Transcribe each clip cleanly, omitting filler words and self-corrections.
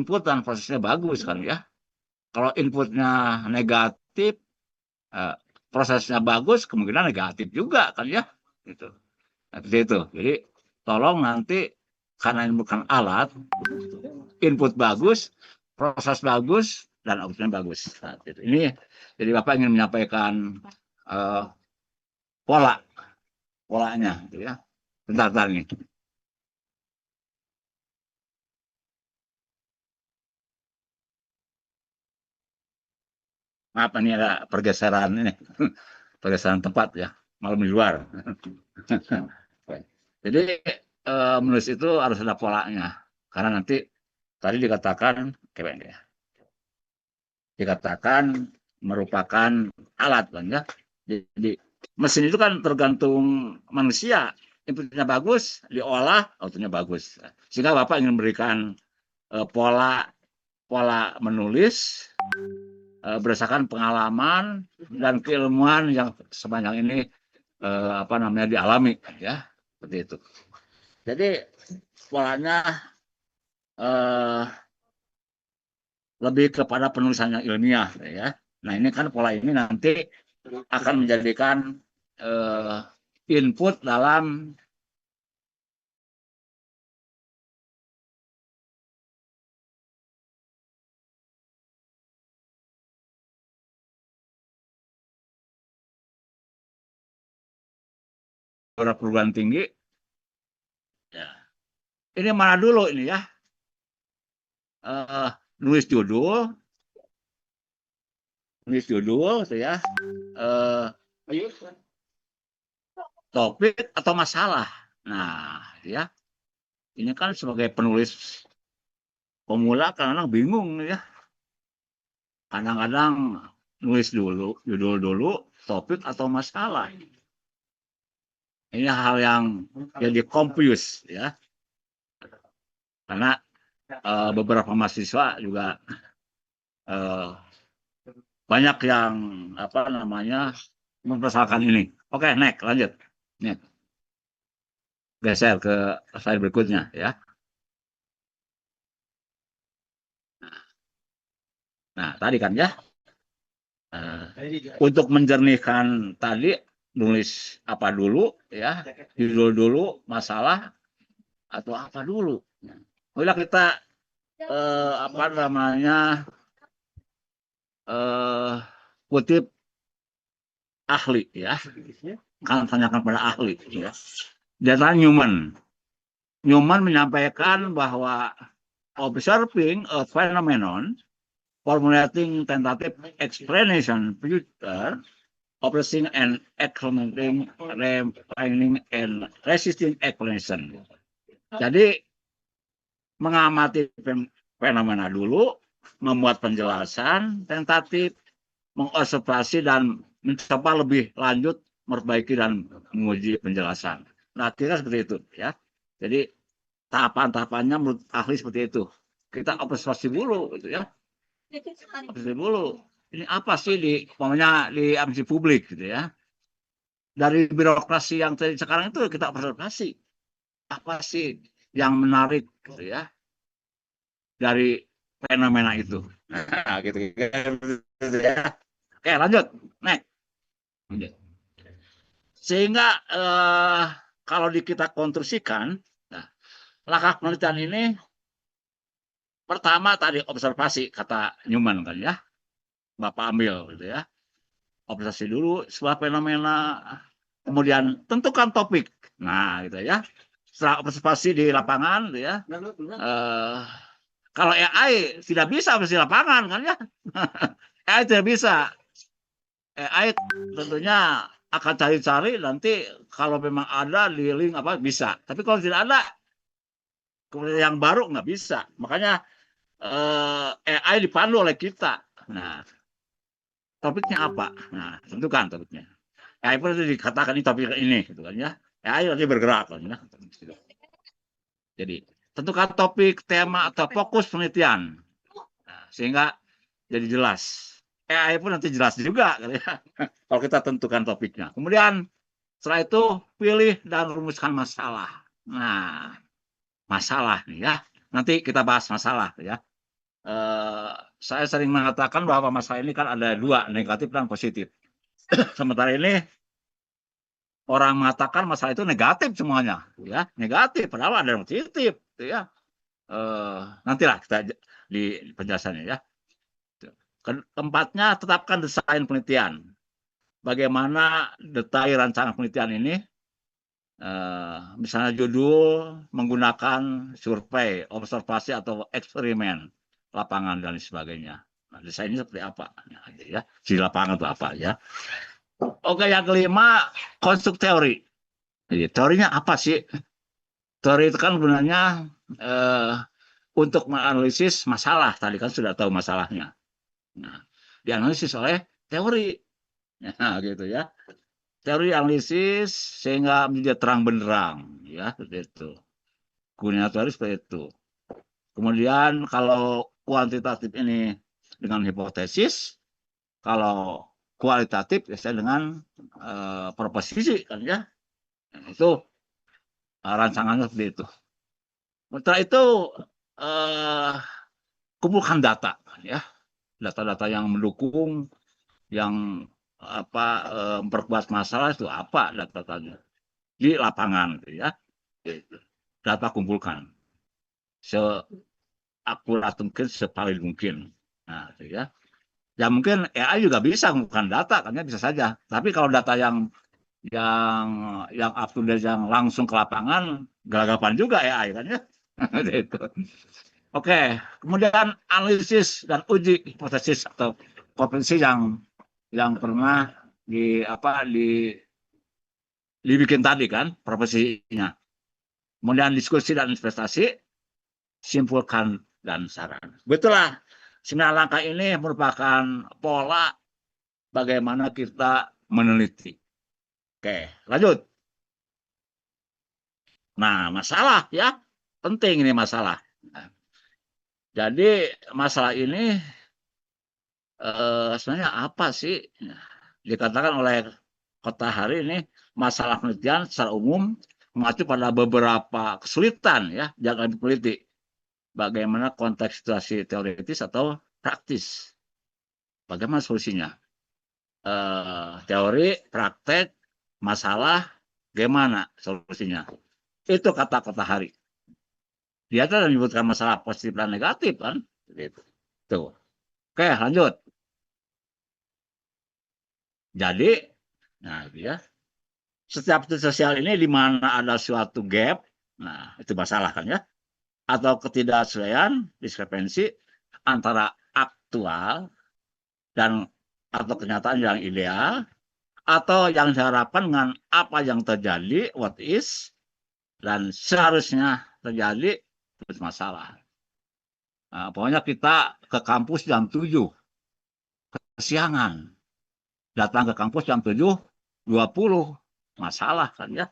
input dan prosesnya bagus kan ya. Kalau inputnya negatif, prosesnya bagus, kemungkinan negatif juga kan ya. Gitu. Nah, seperti itu. Jadi tolong nanti karena ini bukan alat, input bagus, proses bagus, dan outputnya bagus. Nah, gitu. Ini jadi Bapak ingin menyampaikan uh, polanya, gitu ya. Bentar nih. Maaf ini ada pergeseran ini, pergeseran tempat ya, malam di luar. Jadi menulis itu harus ada polanya, karena nanti tadi dikatakan ya, dikatakan merupakan alat kan ya. Jadi mesin itu kan tergantung manusia, inputnya bagus, diolah, outputnya bagus. Sehingga Bapak ingin memberikan pola pola menulis berdasarkan pengalaman dan keilmuan yang sepanjang ini apa namanya dialami ya, seperti itu. Jadi polanya lebih kepada penulisan yang ilmiah ya. Nah ini kan pola ini nanti akan menjadikan input dalam perguruan tinggi. Ya. Ini mana dulu ini ya? Nulis judul, itu ya. Topik atau masalah. Nah, ya. Ini kan sebagai penulis pemula kadang-kadang bingung ya. Kadang-kadang nulis dulu, judul dulu, topik atau masalah. Ini hal yang jadi confuse ya. Karena beberapa mahasiswa juga banyak yang apa namanya mempersoalkan ini. Oke, next lanjut. Nih, geser ke slide berikutnya ya. Nah, tadi kan ya. Untuk menjernihkan tadi nulis apa dulu ya, judul dulu, masalah atau apa dulu. Udah kita apa namanya kutip ahli ya, kan tanyakan pada ahli ya. Data Newman menyampaikan bahwa observing a phenomenon, formulating tentative explanation, future, oppressing and experimenting, refining and resisting explanation. Jadi mengamati fenomena dulu, membuat penjelasan tentatif, mengobservasi dan mencoba lebih lanjut memperbaiki dan menguji penjelasan. Nah, kira seperti itu ya. Jadi tahapan-tahapannya menurut ahli seperti itu. Kita observasi dulu gitu ya. Observasi dulu. Ini apa sih di pokoknya di administrasi publik gitu ya. Dari birokrasi yang sekarang itu kita observasi. Apa sih yang menarik gitu ya dari fenomena itu. Nah, gitu, gitu ya. Oke, lanjut. Next. Sehingga kalau kita konstruksikan, nah, langkah penelitian ini pertama tadi observasi kata Newman kan ya, Bapak ambil gitu ya, observasi dulu sebuah fenomena, kemudian tentukan topik. Nah gitu ya, setelah observasi di lapangan gitu ya, kalau AI tidak bisa observasi lapangan kan ya, AI tidak bisa. AI tentunya akan cari-cari nanti kalau memang ada di link apa bisa, tapi kalau tidak ada yang baru nggak bisa. Makanya AI dipandu oleh kita. Nah, topiknya apa? Nah, tentukan topiknya. AI pun itu dikatakan ini topik ini, gitu kan ya. AI nanti bergerak, kan ya. Jadi tentukan topik, tema atau fokus penelitian, nah, sehingga jadi jelas. AI pun nanti jelas juga, kan ya. Kalau kita tentukan topiknya. Kemudian setelah itu pilih dan rumuskan masalah. Nah, masalah nih ya. Nanti kita bahas masalah ya. saya sering mengatakan bahwa masalah ini kan ada dua, negatif dan positif. Sementara ini orang mengatakan masalah itu negatif semuanya, ya negatif, padahal ada yang positif, gitu ya. Nantilah kita di penjelasannya ya. Keempatnya, tetapkan desain penelitian. Bagaimana detail rancangan penelitian ini, misalnya judul menggunakan survei, observasi atau eksperimen lapangan dan sebagainya. Nah, desainnya seperti apa? Nah, ya, di lapangan itu apa ya? Oke, yang kelima, konstruk teori. Jadi, teorinya apa sih? Teori itu kan sebenarnya untuk menganalisis masalah. Tadi kan sudah tahu masalahnya. Nah, dianalisis oleh teori. Nah, gitu ya. Teori analisis sehingga menjadi terang benderang, ya, seperti itu. Gunanya teori seperti itu. Kemudian kalau kuantitatif ini dengan hipotesis, kalau kualitatif biasanya dengan proposisi kan ya. Itu rancangannya seperti itu. Setelah itu eh, kumpulkan data ya, data-data yang mendukung, yang apa memperkuat masalah itu apa data-datanya di lapangan gitu ya. Data kumpulkan seakurat mungkin, sepaling mungkin. Nah, gitu ya. Ya mungkin AI juga bisa mengumpulkan data kan ya, bisa saja. Tapi kalau data yang yang up to date, yang langsung ke lapangan, gelagapan juga AI kan ya. Gitu. Oke, kemudian analisis dan uji hipotesis atau kompetensi yang pernah dibikin tadi kan profesinya. Kemudian diskusi dan investasi, simpulkan dan saran. Betullah 9 langkah ini merupakan pola bagaimana kita meneliti. Oke, lanjut. Nah, masalah ya, penting ini masalah. Jadi masalah ini sebenarnya apa sih? Dikatakan oleh Kota Hari ini, masalah penelitian secara umum mengacu pada beberapa kesulitan ya dalam peneliti. Bagaimana konteks situasi teoritis atau praktis? Bagaimana solusinya? Teori, praktek, masalah, bagaimana solusinya? Itu kata Kota Hari. Dia tuh menyebutkan masalah positif dan negatif kan? Gitu. Tuh. Oke, lanjut. Jadi, nah ya, setiap sosial ini di mana ada suatu gap, nah itu masalah kan ya, atau ketidaksesuaian, diskrepensi antara aktual dan atau kenyataan yang ideal, atau yang diharapkan dengan apa yang terjadi, what is, dan seharusnya terjadi, itu masalah. Nah, pokoknya kita ke kampus jam 7, kesiangan. Datang ke kampus jam 7:20, masalah kan ya.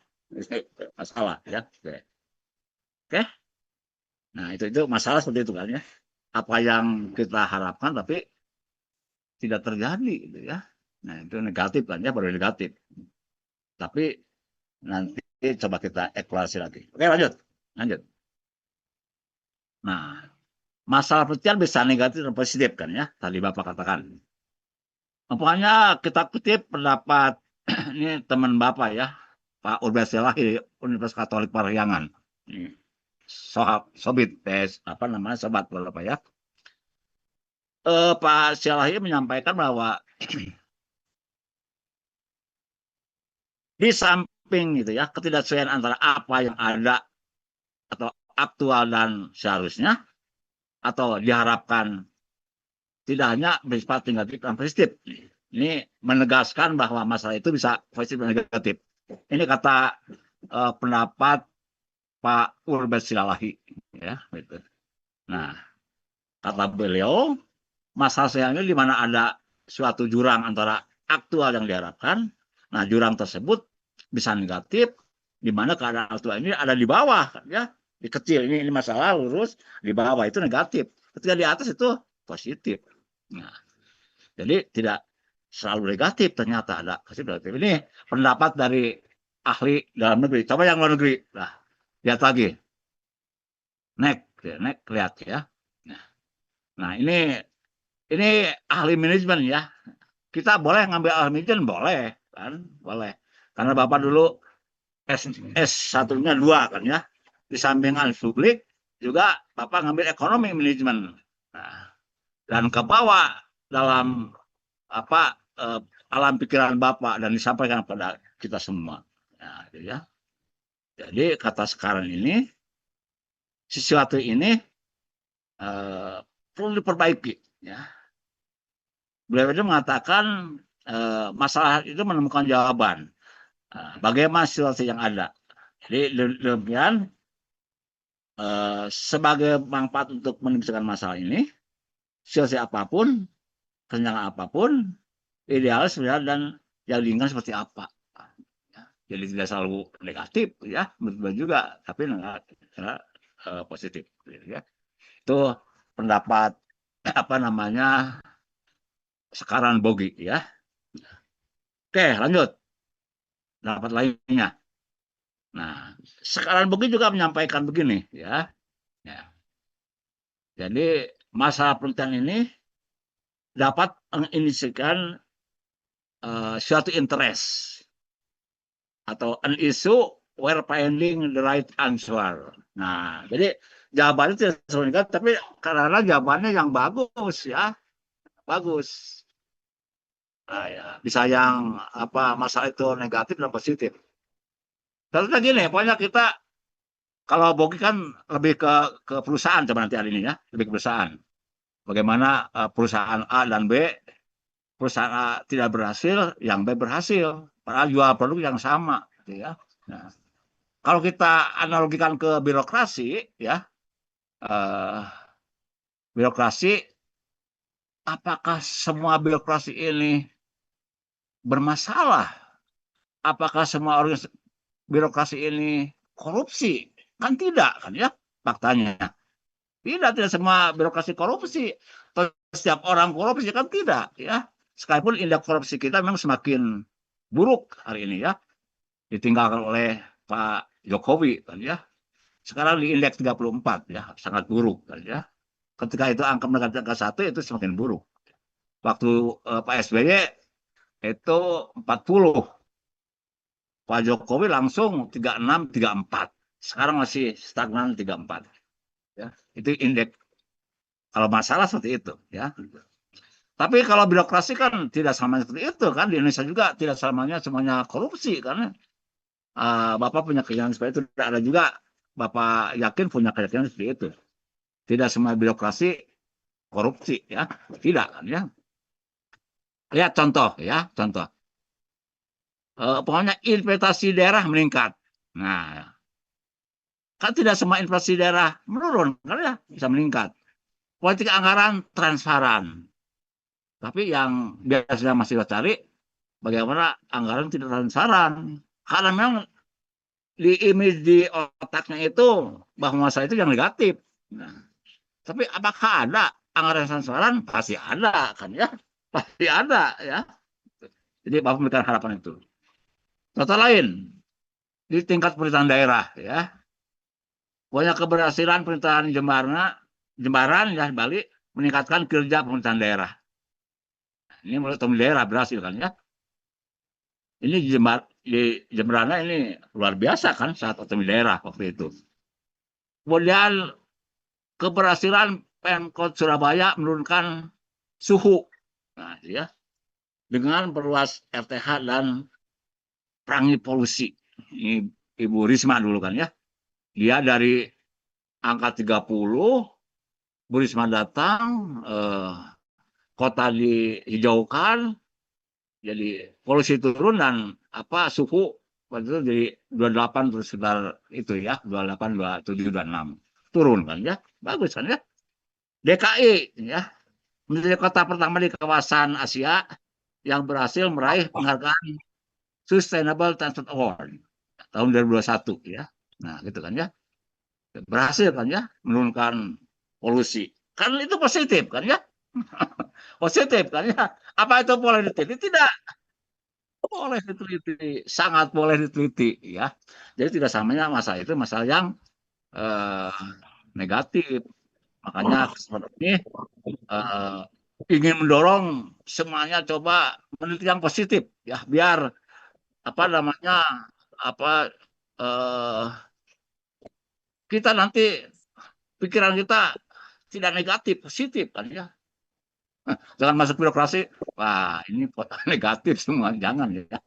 Masalah ya. Oke. Nah, itu masalah seperti itu kan ya. Apa yang kita harapkan tapi tidak terjadi gitu ya. Nah, itu negatif kan ya, baru negatif. Tapi nanti coba kita eksplorasi lagi. Oke, lanjut. Lanjut. Nah, masalah penelitian bisa negatif dan positif kan ya. Tadi Bapak katakan. Pokoknya kita kutip pendapat ini teman Bapak ya, Pak Urbas Silahi, Universitas Katolik Parahyangan. Sobit, apa namanya, sobat Bapak ya. Pak Silahi menyampaikan bahwa di samping itu ya, ketidaksesuaian antara apa yang ada atau aktual dan seharusnya, atau diharapkan, tidak hanya bersifat negatif dan positif. Ini menegaskan bahwa masalah itu bisa positif dan negatif. Ini kata pendapat Pak Urbas Silalahi ya, gitu. Nah, kata beliau, masalah sayangnya di mana ada suatu jurang antara aktual yang diharapkan. Nah, jurang tersebut bisa negatif, di mana keadaan aktual ini ada di bawah, ya, di kecil ini masalah lurus, di bawah itu negatif. Ketika di atas itu positif. Nah, jadi tidak selalu negatif, ternyata ada positif negatif. Ini pendapat dari ahli dalam negeri. Coba yang luar negeri, nah, lihat lagi. Next lihat ya. Nah, Nah, ini ahli manajemen ya. Kita boleh ngambil ahli manajemen, boleh kan? Boleh. Karena Bapak dulu S1-nya 2 kan ya. Di samping ahli publik juga Bapak ngambil ekonomi manajemen. Nah, dan ke bawah dalam apa alam pikiran Bapak dan disampaikan pada kita semua. Nah, gitu ya. Jadi kata sekarang ini sesuatu ini perlu diperbaiki ya. Beliau itu mengatakan masalah itu menemukan jawaban. Bagaimana situasi yang ada. Jadi demikian sebagai manfaat untuk menyelesaikan masalah ini, situasi apapun, kesenjangan apapun, ideal sebenarnya dan yang diinginkan seperti apa. Ya, jadi tidak selalu negatif ya, betul juga, tapi positif. Ya. Itu pendapat apa namanya sekarang Bogi ya. Oke, lanjut. Pendapat lainnya. Nah, sekarang Bogi juga menyampaikan begini ya. Ya. Jadi masalah penelitian ini dapat menginisikan suatu interest atau an issue where finding the right answer. Nah, jadi jawabannya tidak selalu negatif, tapi karena jawabannya yang bagus ya, bagus. Nah, ya. Bisa yang apa masalah itu negatif dan positif. Contohnya gini, pokoknya kita kalau Bogi kan lebih ke perusahaan coba nanti hari ini ya, lebih ke perusahaan. Bagaimana perusahaan A dan B, perusahaan A tidak berhasil, yang B berhasil, padahal jual produk yang sama, gitu ya. Nah, kalau kita analogikan ke birokrasi, ya, eh, birokrasi, apakah semua birokrasi ini bermasalah? Apakah semua birokrasi ini korupsi? Kan tidak, kan ya, faktanya. Tidak semua birokrasi korupsi. Setiap orang korupsi kan tidak, ya. Sekalipun indeks korupsi kita memang semakin buruk hari ini ya, ditinggalkan oleh Pak Jokowi kan ya. Sekarang di indeks 34 ya, sangat buruk kan ya. Ketika itu angka mendekati angka 1 itu semakin buruk. Waktu Pak SBY itu 40. Pak Jokowi langsung 36, 34. Sekarang masih stagnan 34. Ya, itu indeks kalau masalah seperti itu ya. Tapi kalau birokrasi kan tidak sama seperti itu kan, di Indonesia juga tidak semuanya korupsi karena Bapak punya keyakinan seperti itu. Ada juga Bapak yakin punya keyakinan seperti itu. Tidak semua birokrasi korupsi ya, tidak kan ya. Lihat contoh ya, contoh. Pokoknya investasi daerah meningkat. Nah, kan tidak semua investasi daerah menurun kan ya, bisa meningkat. Politik anggaran transparan. Tapi yang biasanya masih kita cari bagaimana anggaran tidak transparan. Karena memang di image di otaknya itu bahwa masa itu yang negatif. Nah, tapi apakah ada anggaran transparan? Pasti ada kan ya, pasti ada ya. Jadi Bapak memberikan harapan itu. Contoh lain di tingkat pemerintahan daerah ya, banyak keberhasilan pemerintahan Jembaran ya Bali meningkatkan kinerja pemerintahan daerah. Ini menurut daerah berhasil kan ya. Ini di Jemberana ini luar biasa kan saat otonomi daerah waktu itu. Kemudian keberhasilan Pemkot Surabaya menurunkan suhu. Nah, ya, dengan perluas RTH dan perangi polusi. Ini Ibu Risma dulu kan ya. Dia dari angka 30, Bu Risma datang, kota dihijaukan, jadi polusi turun dan apa suhu waktu itu jadi 28 terus sekitar itu ya, 28, 27, 26. Turun kan ya. Bagus kan ya. DKI ya, menjadi kota pertama di kawasan Asia yang berhasil meraih penghargaan Sustainable Transport Award tahun 2021 ya. Nah, gitu kan ya. Berhasil kan ya menurunkan polusi. Kan itu positif kan ya. Positif kan ya. Apa itu boleh diteliti? Tidak. Boleh diteliti, sangat boleh diteliti ya. Jadi tidak samanya masalah itu masalah yang eh, negatif. Makanya seperti ini eh, ingin mendorong semuanya coba meneliti yang positif ya, biar apa namanya, apa eh, kita nanti pikiran kita tidak negatif, positif kan ya. Jangan masuk birokrasi, wah ini negatif semua, jangan ya.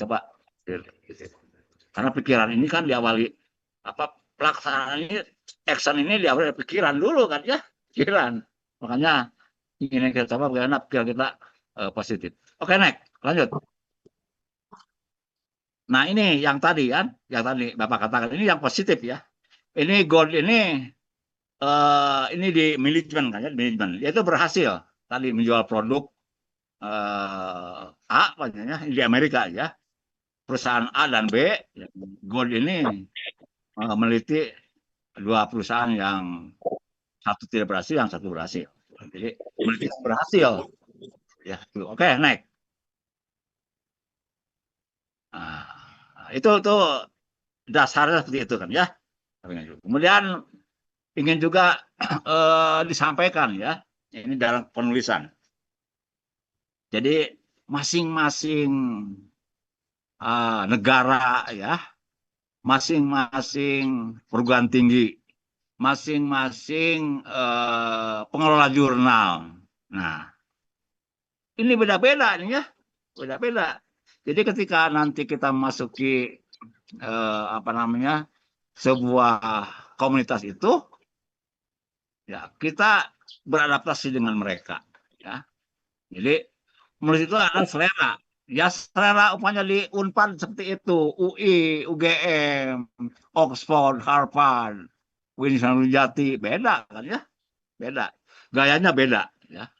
Coba karena pikiran ini kan diawali, apa pelaksanaan ini, action ini diawali dari pikiran dulu kan ya, pikiran. Makanya ingin kita coba bagaimana pikiran kita positif. Oke, next, lanjut. Nah, ini yang tadi Bapak katakan ini yang positif ya. Ini gold ini di manajemen kan ya, manajemen. Yaitu berhasil tadi menjual produk A banyak di Amerika ya. Perusahaan A dan B, ya, Gold ini meneliti dua perusahaan yang satu tidak berhasil, yang satu berhasil. Jadi meneliti berhasil. Ya, oke, next. Nah, itu dasarnya seperti itu kan ya. Kemudian ingin juga disampaikan ya, ini dalam penulisan. Jadi masing-masing negara ya, masing-masing perguruan tinggi, masing-masing pengelola jurnal. Nah, ini beda-beda nih ya, beda-beda. Jadi ketika nanti kita masuki apa namanya, sebuah komunitas itu, ya kita beradaptasi dengan mereka. Ya, jadi menulis itu adalah selera. Ya selera upahnya di Unpad seperti itu, UI, UGM, Oxford, Harvard, Winston Jati, beda kan ya, beda. Gayanya beda ya.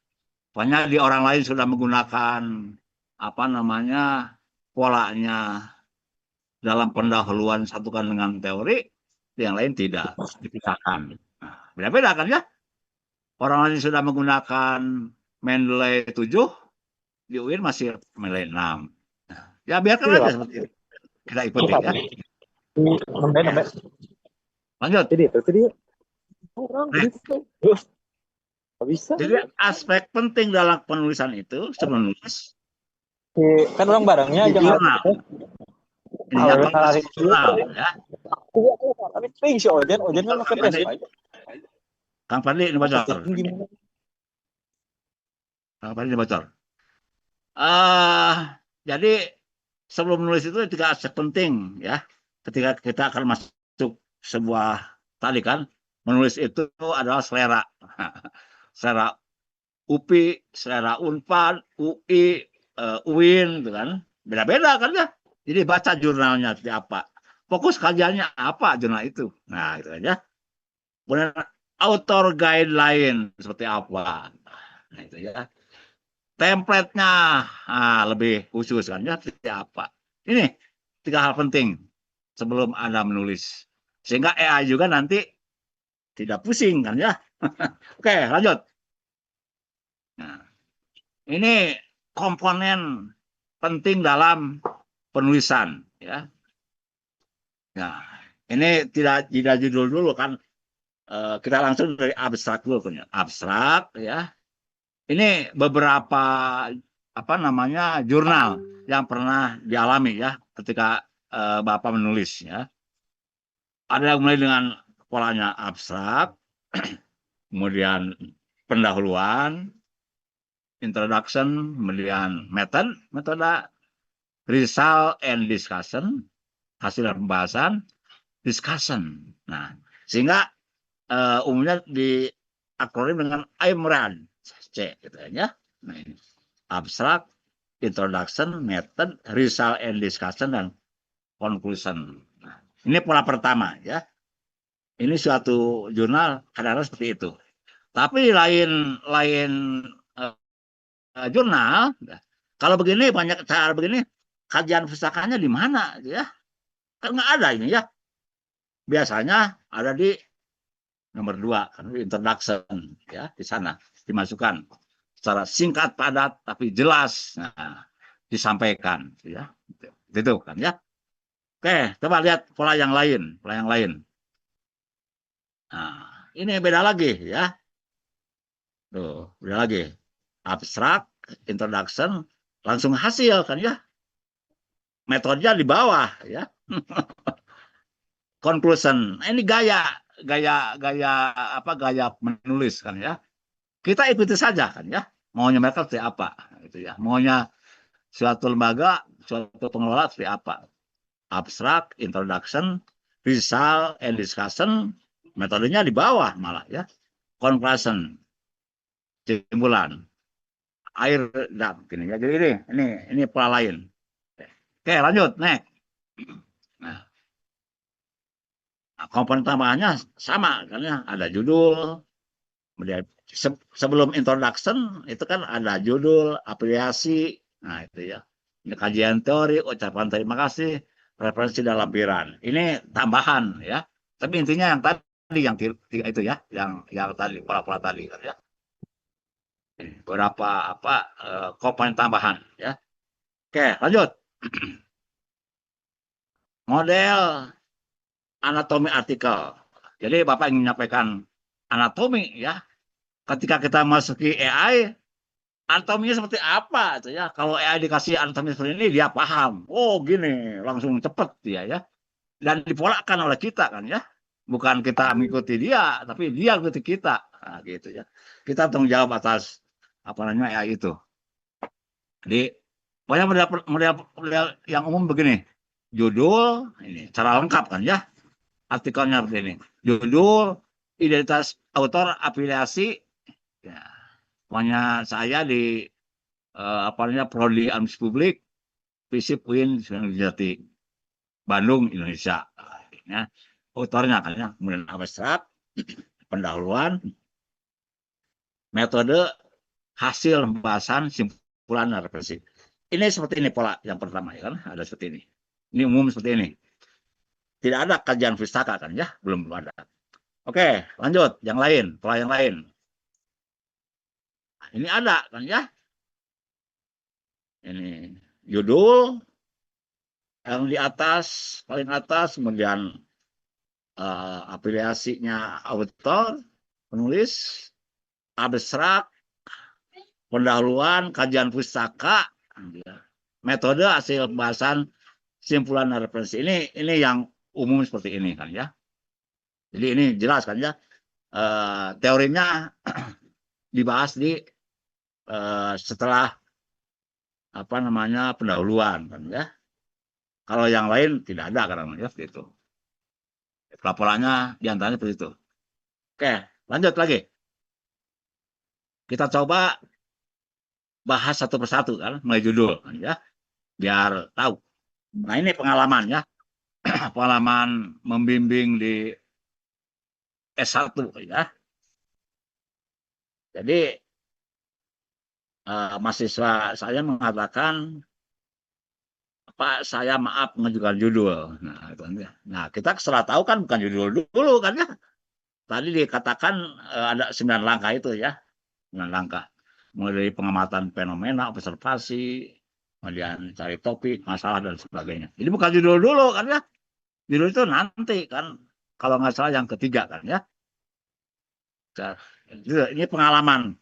Pokoknya di orang lain sudah menggunakan apa namanya, polanya dalam pendahuluan satukan dengan teori, yang lain tidak, dipisahkan. Nah, beda-beda kan ya. Orang lain sudah menggunakan Mendeley 7, di UIN masih Mendeley 6. Nah, ya biarkan Iya, aja Pak. seperti itu. Kita ikuti ya. Nambah, nambah. Lanjut. Jadi itu dia orang Nah, gitu. Gak bisa. jadi aspek penting dalam penulisan itu sebelum nulis Kan orang barangnya di aja jurnal. Ininya kalau salah pengulas review. jurnal ya. Aku tapi ting si Ojen, Ojen kan pakai Kang Vespa. Kang Fadli ini Masa bocor. ting gimana? Kang Fadli ini bocor. Jadi sebelum menulis itu tiga aspek penting ya. Ketika kita akan masuk sebuah tadi kan, menulis itu adalah selera. Selera UPI, selera Unpad, UI, UIN, gitu kan. Beda-beda kan ya. Jadi baca jurnalnya seperti apa. Fokus kajiannya apa jurnal itu. Nah, itu aja. Kemudian author guideline seperti apa. Nah, itu ya. Template-nya lebih khusus kan ya, seperti apa. Ini tiga hal penting sebelum Anda menulis. Sehingga AI juga nanti tidak pusing kan ya. Oke, lanjut. Nah, ini komponen penting dalam penulisan ya. Nah, ini tidak judul dulu kan. Kita langsung dari abstrak dulu kan ya. Abstrak ya. Ini beberapa apa namanya jurnal yang pernah dialami ya ketika Bapak menulis ya. Ada yang mulai dengan polanya abstrak, kemudian pendahuluan, introduction, kemudian metode, result and discussion, hasil pembahasan, discussion. Nah, sehingga umumnya di akronim dengan IMRAN, C gitu ya. Nah, ini abstrak, introduction, method, result and discussion, dan conclusion. Nah, ini pola pertama ya. Ini suatu jurnal kadang-kadang seperti itu. Tapi lain lain jurnal, kalau begini banyak cara begini, kajian pustakanya di mana ya? Kan nggak ada ini ya. Biasanya ada di nomor 2 kan, introduction ya, di sana dimasukkan secara singkat padat tapi jelas, nah, disampaikan ya, itu kan ya. Oke, coba lihat pola yang lain, pola yang lain. Nah, ini beda lagi ya. Tuh, udah lagi. Abstrak, introduction, langsung hasil kan ya. Metodenya di bawah ya. Conclusion. Ini gaya apa gaya menulis kan ya. Kita ikuti saja kan ya. Maunya mereka seperti apa gitu ya. Maunya suatu lembaga, suatu pengelola seperti apa. Abstrak, introduction, result and discussion, metodenya di bawah malah ya. Conclusion, kesimpulan. Air dam gini ya. Jadi ini pola lain. Oke, lanjut, next. Nah, komponen tambahannya sama kan ya, ada judul, kemudian sebelum introduction itu kan ada judul, afiliasi, nah itu ya. Ini kajian teori, ucapan terima kasih, referensi dan lampiran. Ini tambahan ya. Tapi intinya yang tadi yang tiga itu ya, yang tadi pola-pola tadi kan ya. Beberapa apa komponen tambahan ya. Oke, lanjut. Model anatomi artikel. Jadi Bapak ingin menyampaikan anatomi ya. Ketika kita masuki AI, anatominya seperti apa itu ya. Kalau AI dikasih anatomi seperti ini dia paham. Oh, gini, langsung cepet dia ya. Dan dipolakan oleh kita kan ya. Bukan kita mengikuti dia, tapi dia mengikuti kita. Nah, gitu ya. Kita tanggung jawab atas apa namanya AI itu. Jadi banyak model yang umum begini. Judul, ini cara lengkap kan ya. Artikelnya seperti ini. Judul, identitas autor, afiliasi, ya. Pokoknya saya di apa namanya prodi administrasi publik, FISIP UIN Jati Bandung Indonesia. Ya. Autornya kan ya, kemudian abstrak, pendahuluan, metode, hasil pembahasan, simpulan dan referensi. Ini seperti ini pola yang pertama ya kan, ada seperti ini. Ini umum seperti ini. Tidak ada kajian pustaka kan ya, belum ada. Oke, lanjut yang lain, pola yang lain. Nah, ini ada kan ya. Ini judul yang di atas, paling atas, kemudian afiliasinya autor, penulis, abstrak, pendahuluan, kajian pustaka, metode, hasil pembahasan, simpulan dan referensi. Ini yang umum seperti ini kan ya. Jadi ini jelas kan ya. Teorinya dibahas di setelah apa namanya pendahuluan kan ya. Kalau yang lain tidak ada karena ya seperti itu. Laporannya diantaranya seperti itu. Oke, lanjut lagi. Kita coba bahas satu persatu kan, mulai judul kan ya, biar tahu. Nah ini pengalaman ya, pengalaman membimbing di S1 ya. Jadi mahasiswa saya mengatakan Pak, saya maaf mengajukan judul. Nah, itu kan ya. Nah, kita setelah tahu kan bukan judul dulu kan ya. Tadi dikatakan ada 9 langkah itu ya. 9 langkah. Mulai dari pengamatan fenomena, observasi, kemudian cari topik, masalah dan sebagainya. Jadi bukan judul dulu kan ya. Judul itu nanti kan. Kalau nggak salah yang ketiga kan ya. Ini pengalaman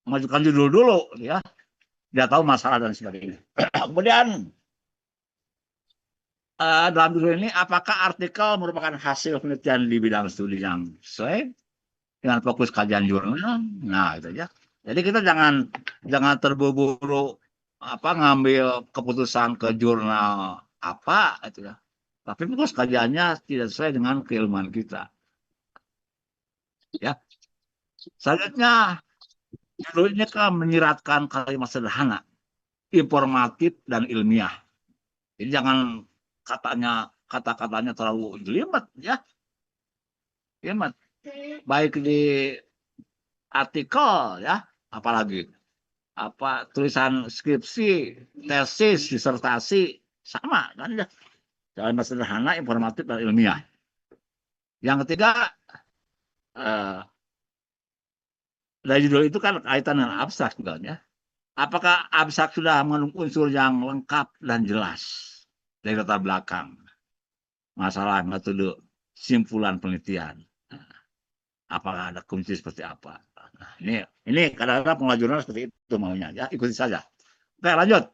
mengajukan judul dulu ya. Dia tahu masalah dan sebagainya. Kemudian dalam judul ini apakah artikel merupakan hasil penelitian di bidang studi yang sesuai dengan fokus kajian jurnal. Nah, itu ya. Jadi kita jangan terburu-buru apa ngambil keputusan ke jurnal apa itu ya. Tapi fokus kajiannya tidak sesuai dengan keilmuan kita. Ya. Selanjutnya judul ini kan menyiratkan kalimat sederhana, informatif dan ilmiah. Jadi jangan kata-katanya terlalu jelimet ya. Jelimet. Baik di artikel ya, apalagi apa tulisan skripsi, tesis, disertasi sama kan ya. Dalam sederhana, informatif dan ilmiah. Yang ketiga dari judul itu kan kaitan dengan abstrak juga ya. Apakah abstrak sudah mengandung unsur yang lengkap dan jelas dari latar belakang, masalah, metode, simpulan penelitian. Apakah ada kunci seperti apa? Nah, ini kadang-kadang pengelola jurnal seperti itu maunya, ya ikuti saja. Oke, lanjut.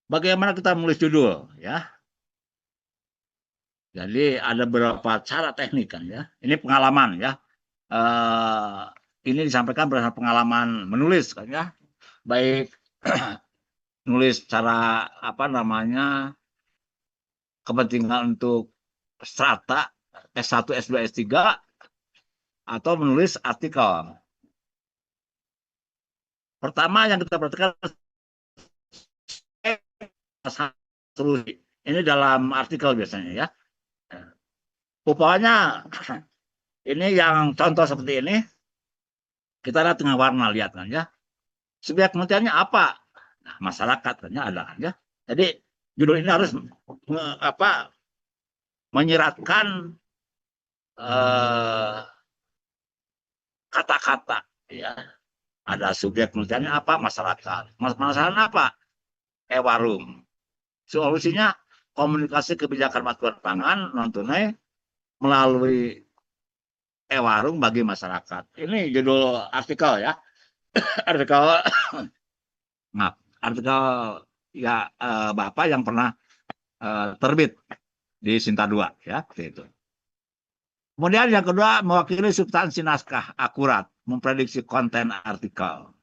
Bagaimana kita menulis judul, ya? Jadi ada beberapa cara teknik kan, ya. Ini pengalaman, ya. Ini disampaikan berdasarkan pengalaman menulis kan, ya. Baik nulis secara apa namanya kepentingan untuk strata S1, S2, S3 atau menulis artikel. Pertama yang kita perhatikan solusi. Ini dalam artikel biasanya, ya. Upahnya ini yang contoh seperti ini, kita lihat dengan warna, lihat kan, ya. Subjek penelitiannya apa? Nah, masyarakat kan, ya, ada kan, ya. Jadi judul ini harus menyiratkan kata-kata, ya. Ada subjek penelitiannya apa? Masyarakat. Masyarakat apa? Warung. Solusinya komunikasi kebijakan bantuan pangan non tunai melalui warung bagi masyarakat. Ini judul artikel, ya. Artikel maaf, artikel ya Bapak yang pernah terbit di Sinta 2, ya, seperti itu. Kemudian yang kedua, mewakili substansi naskah akurat, memprediksi konten artikel.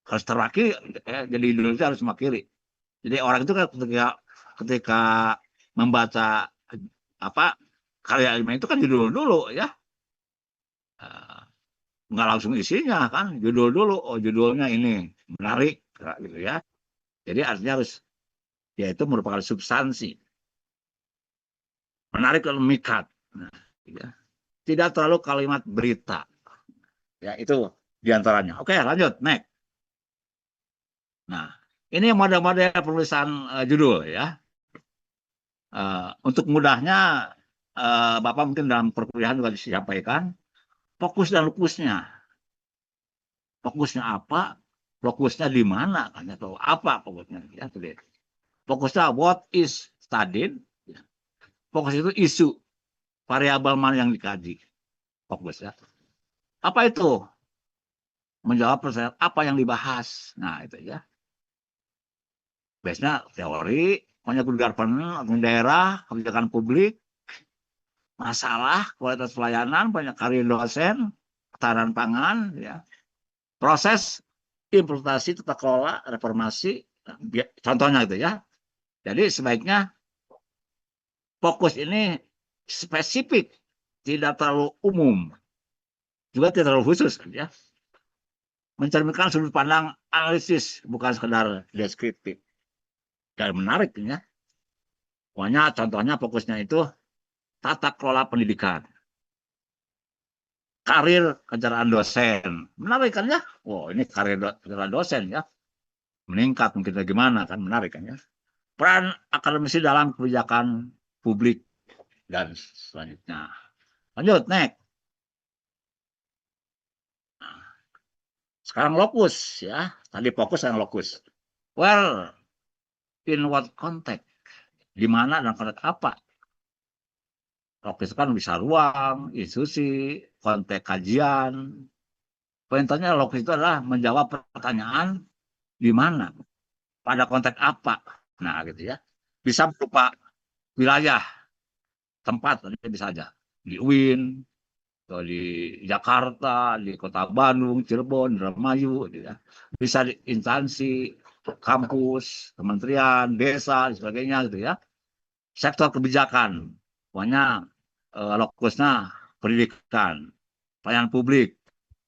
Harus terwakili, jadi Indonesia harus mewakili. Jadi orang itu kan ketika membaca apa karya ilmiah itu kan judul dulu, ya. Nggak langsung isinya kan, judul dulu. Oh, judulnya ini menarik, gitu, ya. Jadi artinya harus, yaitu merupakan substansi. Menarik dan memikat. Nah, ya. Tidak terlalu kalimat berita. Ya, itu diantaranya. Oke, lanjut, next. Nah, ini model-model penulisan judul, ya. Untuk mudahnya, Bapak mungkin dalam perkuliahan juga disampaikan fokus dan lokusnya. Fokusnya apa? Fokusnya di mana? Kan atau apa fokusnya? Ya, fokusnya what is studied. Fokus itu isu, variabel mana yang dikaji. Fokus, ya. Apa itu? Menjawab pertanyaan apa yang dibahas. Nah, itu, ya. Biasanya teori, banyak government, daerah, kebijakan publik, masalah, kualitas pelayanan, banyak karir dosen, ketahanan pangan, ya. Proses implementasi tata kelola, reformasi, contohnya itu, ya. Jadi sebaiknya fokus ini spesifik, tidak terlalu umum, juga tidak terlalu khusus, ya. Mencerminkan sudut pandang analisis, bukan sekedar deskriptif. Dan menarik, ya. Pokoknya contohnya fokusnya itu tata kelola pendidikan, karir kejaraan dosen. Menarik kan, ya? Oh, ini karir kejaraan dosen, ya. Meningkat mungkin bagaimana kan, menarik kan, ya. Peran akademisi dalam kebijakan publik dan selanjutnya. Lanjut, next. Sekarang lokus, ya. Tadi fokus dan lokus. Well, in what context? Di mana dan konteks apa? Lokus kan bisa ruang, institusi, konteks kajian. Pointernya lokus itu adalah menjawab pertanyaan di mana, pada konteks apa. Nah, gitu, ya. Bisa berupa wilayah, tempat, bisa aja. Di UIN, atau di Jakarta, di Kota Bandung, Cirebon, Indramayu, gitu, ya. Bisa di instansi, kampus, kementerian, desa, dan sebagainya, gitu, ya. Sektor kebijakan, pokoknya lokusnya pendidikan, pelayanan publik,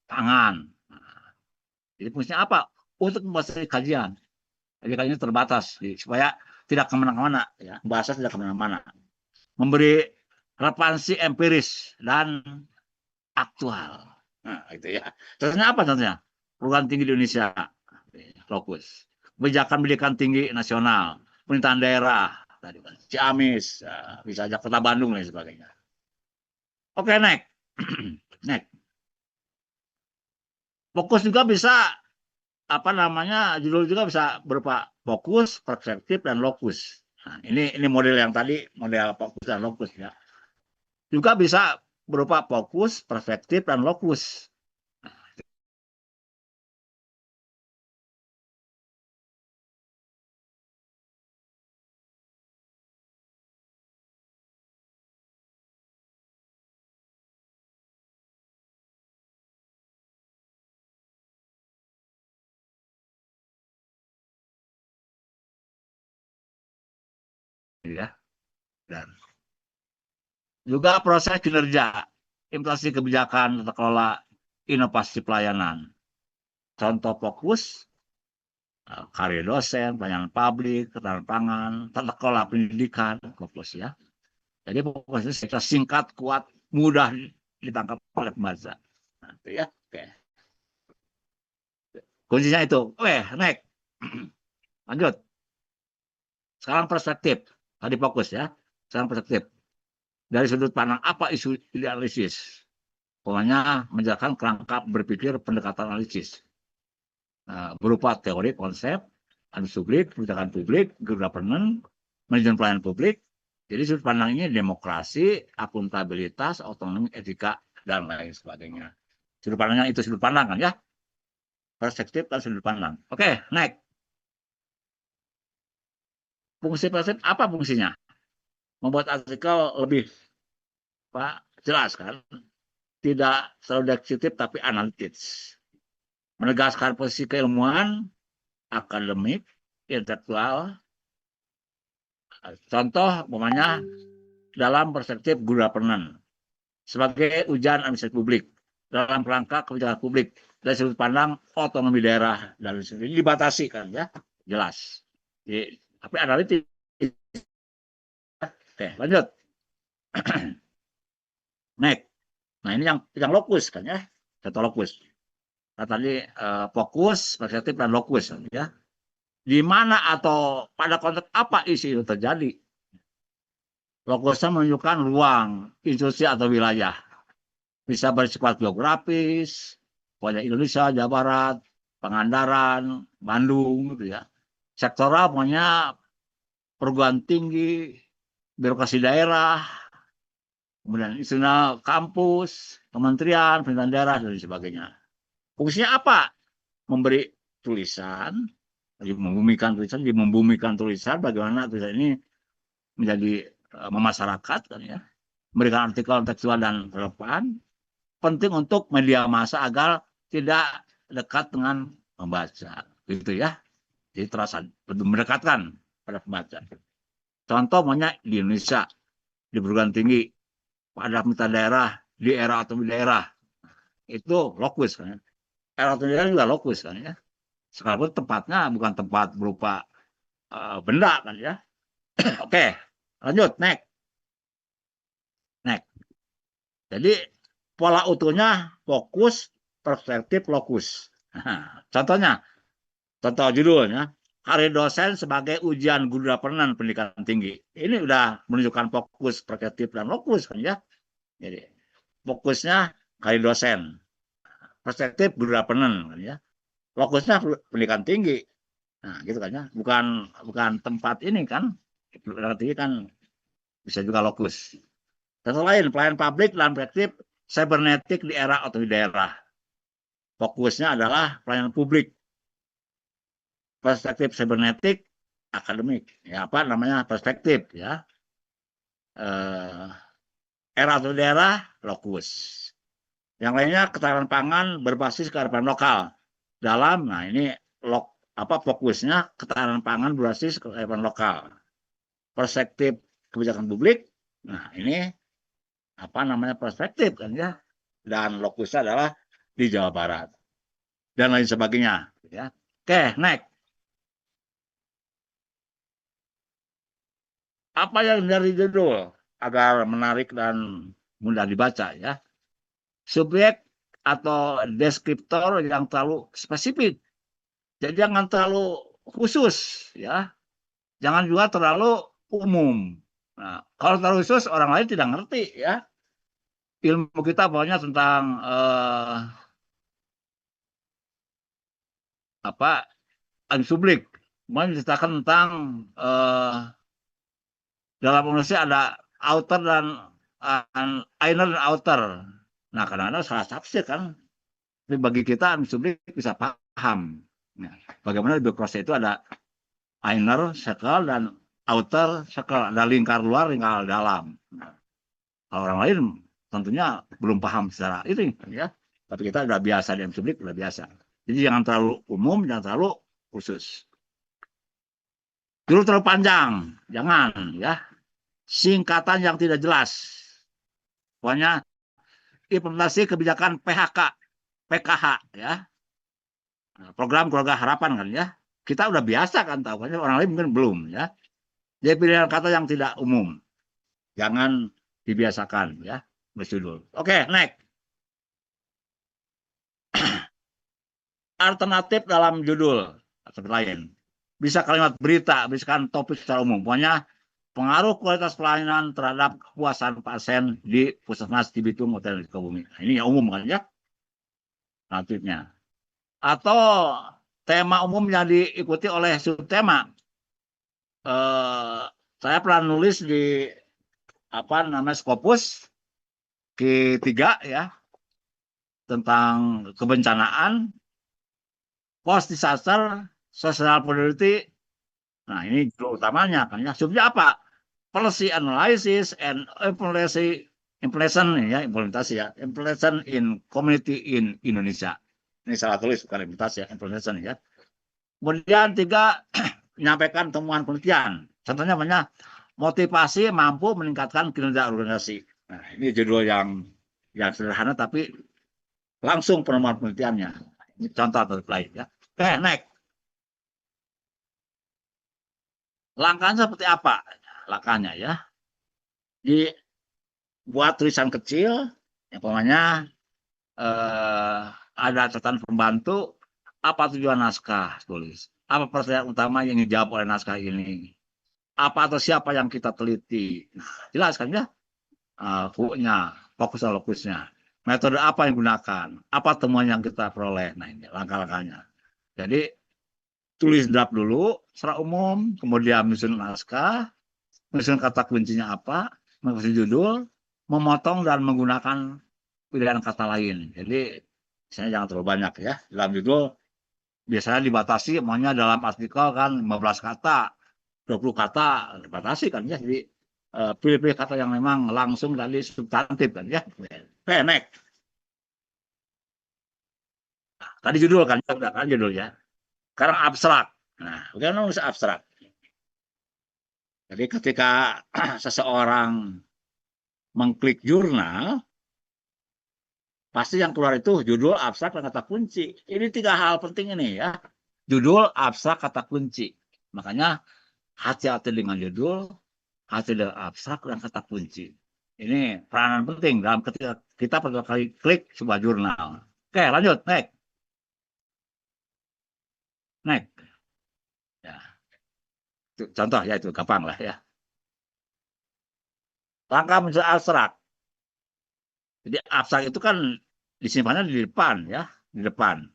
pangan. Jadi fungsinya apa? Untuk membuat kajian. Jadi kajian terbatas, supaya tidak kemana-mana, ya. Bahasa tidak kemana-mana. Memberi relevansi empiris dan aktual. Nah, itu, ya. Contohnya apa contohnya? Perguruan tinggi di Indonesia, lokus. Kebijakan pendidikan tinggi nasional, pemerintahan daerah, tadi kan Ciamis, bisa aja Kota Bandung dan sebagainya. Oke, next. Next. Fokus juga bisa apa namanya, judul juga bisa berupa fokus, perspektif, dan lokus. Nah, ini model yang tadi, model fokus dan lokus, ya. Juga bisa berupa fokus, perspektif, dan lokus. Ya. Dan juga proses kinerja, implementasi kebijakan, tata kelola, inovasi pelayanan. Contoh fokus, karya dosen, pelayanan publik, ketahanan pangan, tata kelola pendidikan, fokus ya. Jadi fokus itu secara singkat, kuat, mudah ditangkap oleh pembaca. Nah, itu ya. Oke. Kuncinya itu. Oke, next. Lanjut. Sekarang perspektif. Tadi fokus ya. Sekarang perspektif. Dari sudut pandang apa isu analisis? Pokoknya menjelaskan kerangka berpikir pendekatan analisis. Berupa teori, konsep, analisis publik, kebijakan publik, governance, manajemen pelayanan publik. Jadi sudut pandangnya demokrasi, akuntabilitas, otonomi, etika, dan lain sebagainya. Sudut pandangnya itu sudut pandang kan ya. Perspektif dan sudut pandang. Oke, next. Fungsi perspektif apa fungsinya? Membuat artikel lebih jelas kan. Tidak terlalu deskriptif tapi analitis. Menegaskan posisi keilmuan, akademik, intelektual. Contoh, umpamanya dalam perspektif good governance sebagai ujian administrasi publik dalam kerangka kebijakan publik dari sudut pandang otonomi daerah dan dibatasi kan ya, jelas. Jadi, tapi analitis. Oke, lanjut. Next. Nah, ini yang lokus kan ya, contoh lokus. Nah, tadi fokus, perspektif, dan lokus ya. Di mana atau pada konteks apa isi itu terjadi? Lokusnya menunjukkan ruang, institusi atau wilayah. Bisa bersifat geografis, pokoknya Indonesia, Jawa Barat, Pangandaran, Bandung gitu ya. Sektoral pokoknya perguruan tinggi, birokrasi daerah, kemudian institusional kampus, kementerian, pemerintahan daerah, dan sebagainya. Fungsinya apa? Memberi tulisan, membumikan tulisan, bagaimana tulisan ini menjadi memasyarakat kan ya, memberikan artikel tekstual dan relevan, penting untuk media massa agar tidak dekat dengan pembaca, gitu ya. Jadi terasa mendekatkan pada pembaca. Contoh banyak di Indonesia, di perguruan tinggi, pada pemerintah daerah, di era atau di daerah, itu lokus kan. Era atau daerah juga lokus kan ya. Sekalipun tempatnya bukan tempat berupa benda kan ya. Oke, lanjut, next. Next. Jadi pola utuhnya fokus, perspektif, lokus. Contohnya, contoh judulnya, hari dosen sebagai ujian guru governance pendidikan tinggi. Ini udah menunjukkan fokus, perspektif, dan lokus kan ya. Jadi fokusnya hari dosen, perspektif guru governance kan ya. Lokusnya pendidikan tinggi. Nah, gitu kan ya. Bukan tempat ini kan. Pendidikan tinggi kan bisa juga lokus. Contoh lain, pelayanan publik dalam perspektif cybernetik di era atau di daerah. Fokusnya adalah pelayanan publik. Perspektif cybernetik akademik. Ya, apa namanya? Perspektif ya. Era atau daerah lokus. Yang lainnya ketahanan pangan berbasis kearifan lokal. Nah ini fokusnya ketahanan pangan berbasis kearifan lokal. Perspektif kebijakan publik. Nah, ini apa namanya perspektif kan ya. Dan lokusnya adalah di Jawa Barat dan lain sebagainya ya. Oke, next. Apa yang dari judul agar menarik dan mudah dibaca ya. Subjek atau deskriptor yang terlalu spesifik. Jadi jangan terlalu khusus ya. Jangan juga terlalu umum. Nah, kalau terlalu khusus orang lain tidak ngerti ya. Ilmu kita pokoknya tentang apa publik, menceritakan tentang dalam Indonesia ada author dan inner dan outer. Nah, kadang-kadang salah tafsir kan. Tapi bagi kita subjek bisa paham. Nah, bagaimana di cross itu ada inner circle dan outer circle, ada lingkar luar, lingkar dalam. Nah, kalau orang lain tentunya belum paham secara ini, ya. Tapi kita udah biasa di subjek, udah biasa. Jadi jangan terlalu umum, jangan terlalu khusus. Dulu terlalu panjang, jangan, ya. Singkatan yang tidak jelas. Pokoknya implementasi kebijakan PKH, ya. Program keluarga harapan kan, ya. Kita udah biasa kan tahu, orang lain mungkin belum, ya. Jadi pilihan kata yang tidak umum, jangan dibiasakan, ya. Berjudul. Oke, next. Alternatif dalam judul atau lain. Bisa kalimat berita, bisa topik secara umum. Pokoknya pengaruh kualitas pelayanan terhadap kepuasan pasien di Puskesmas di Bitung Hotel di Sukabumi. Nah, ini yang umum kan, ya. Alternatifnya. Atau tema umum yang diikuti oleh subtema. Saya pernah nulis di apa namanya Scopus Q3, ya, tentang kebencanaan, post disaster, social priority. Nah, ini judul utamanya kan, ya. Subjek apa? Policy analysis and implementation, ya, implementasi, ya. Implementation in community in Indonesia. Ini salah tulis, bukan implementasi, ya, implementation, ya. Kemudian 3, menyampaikan temuan penelitian. Contohnya banyak, motivasi mampu meningkatkan kinerja organisasi. Nah, ini judul yang sederhana tapi langsung penemuan penelitiannya. Ini contoh atau lain, ya. Oke, next. Langkahnya seperti apa? Langkahnya, ya. Buat tulisan kecil, yang pokoknya ada catatan pembantu, apa tujuan naskah, tulis. Apa pertanyaan utama yang dijawab oleh naskah ini? Apa atau siapa yang kita teliti? Nah, jelas kan, ya? Fokus lokusnya. Metode apa yang digunakan? Apa temuan yang kita peroleh? Nah, ini langkah-langkahnya. Jadi, tulis draft dulu secara umum, kemudian menyusun naskah, menyusun kata kuncinya apa, menyusun judul, memotong dan menggunakan pilihan kata lain. Jadi, misalnya jangan terlalu banyak, ya. Dalam judul biasanya dibatasi, maunya dalam artikel kan 15 kata, 20 kata, dibatasi kan, ya. Jadi pilih-pilih kata yang memang langsung dari substantif kan, ya. Oke, next. Tadi judul kan, ya, udah kan judulnya. Sekarang abstrak. Nah, bagaimana nulis abstrak? Jadi ketika seseorang mengklik jurnal, pasti yang keluar itu judul, abstrak, dan kata kunci. Ini 3 hal penting ini, ya. Judul, abstrak, kata kunci. Makanya hati-hati dengan judul, hati dengan abstrak, dan kata kunci. Ini peranan penting dalam ketika kita pertama kali klik sebuah jurnal. Oke, lanjut, next. Next. Ya. Contoh, ya, itu gampang lah, ya. Langkah menuju abstrak. Jadi abstrak itu kan disimpannya di depan, ya, di depan.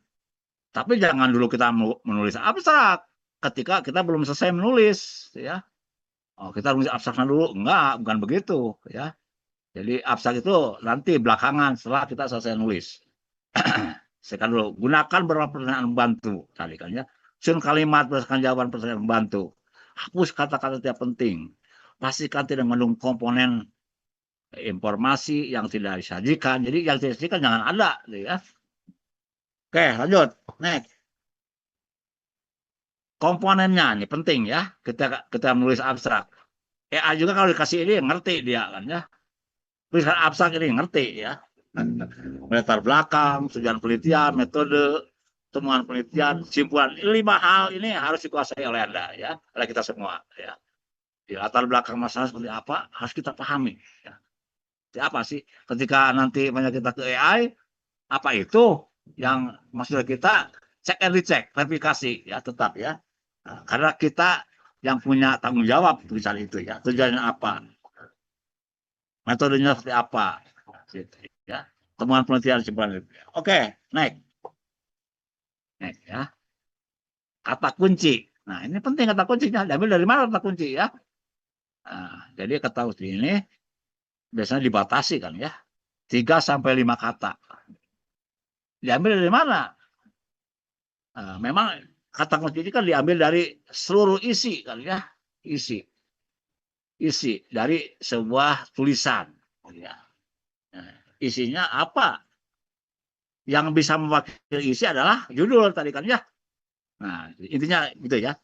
Tapi jangan dulu kita menulis abstrak ketika kita belum selesai menulis, ya. Oh, kita menulis abstraknya dulu. Enggak, bukan begitu, ya. Jadi abstrak itu nanti belakangan setelah kita selesai nulis. Sekarang dulu, gunakan beberapa pertanyaan membantu tadi kan, ya. Susun kalimat berdasarkan jawaban pertanyaan membantu. Hapus kata-kata tidak penting. Pastikan tidak mengandung komponen informasi yang tidak disajikan. Jadi yang tidak disajikan jangan ada, ya. Oke, lanjut. Next. Komponennya ini penting, ya. Kita menulis abstrak. AI juga kalau dikasih ini ngerti dia kan, ya. Tulisan abstrak ini ngerti, ya. Latar belakang, tujuan penelitian, metode, temuan penelitian, simpulan. 5 hal ini harus dikuasai oleh Anda, ya, oleh kita semua, ya. Di latar belakang masalah seperti apa harus kita pahami, ya. Apa sih ketika nanti banyak kita ke AI, apa itu yang maksud kita cek and recheck, verifikasi, ya, tetap, ya. Nah, karena kita yang punya tanggung jawab tulisan itu, ya, tujuannya apa, metodenya seperti apa, ya, temuan penelitian simpulan. Oke, next. Next, ya. Kata kunci. Nah, ini penting kata kuncinya. Diambil dari mana kata kunci, ya? Nah, jadi kata kunci ini biasanya dibatasi kan ya, 3 sampai 5 kata. Diambil dari mana? Nah, memang kata kunci ini kan diambil dari seluruh isi kan ya, isi dari sebuah tulisan. Ya. Nah, isinya apa? Yang bisa mewakili isi adalah judul tadi kan ya. Nah, intinya gitu ya.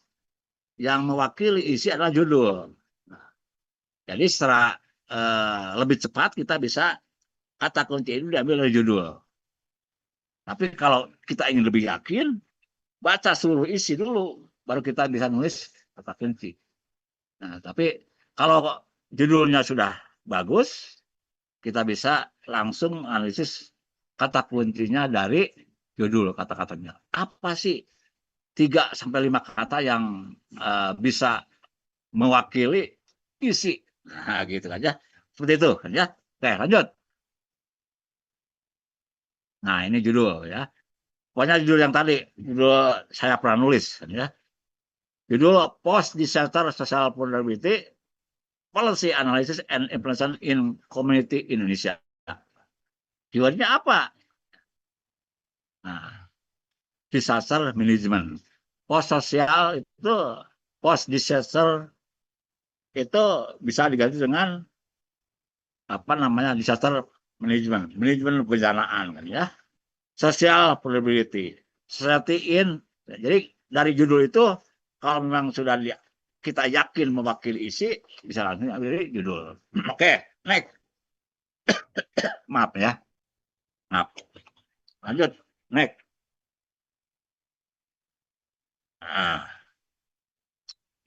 Yang mewakili isi adalah judul. Nah, jadi secara lebih cepat kita bisa kata kunci itu diambil dari judul. Tapi kalau kita ingin lebih yakin, baca seluruh isi dulu, baru kita bisa nulis kata kunci. Nah, tapi kalau judulnya sudah bagus, kita bisa langsung analisis kata kuncinya dari judul kata-katanya. Apa sih 3 sampai 5 kata yang bisa mewakili isi? Nah, gitu aja. Seperti itu kan ya. Oke, lanjut. Nah, ini judul ya. Pokoknya judul yang tadi, judul saya pernah nulis kan ya. Judul Post Disaster Social Vulnerability Policy Analysis and Implementation in Community Indonesia. Keywordnya apa? Nah, disaster management. Post sosial itu, post disaster itu bisa diganti dengan apa namanya, disaster management, manajemen kebencanaan kan ya. Social vulnerability, society in. Jadi dari judul itu kalau memang sudah kita yakin mewakili isi, bisa langsung dari judul. Oke, next. Maaf ya. Maaf. Lanjut, next. Nah,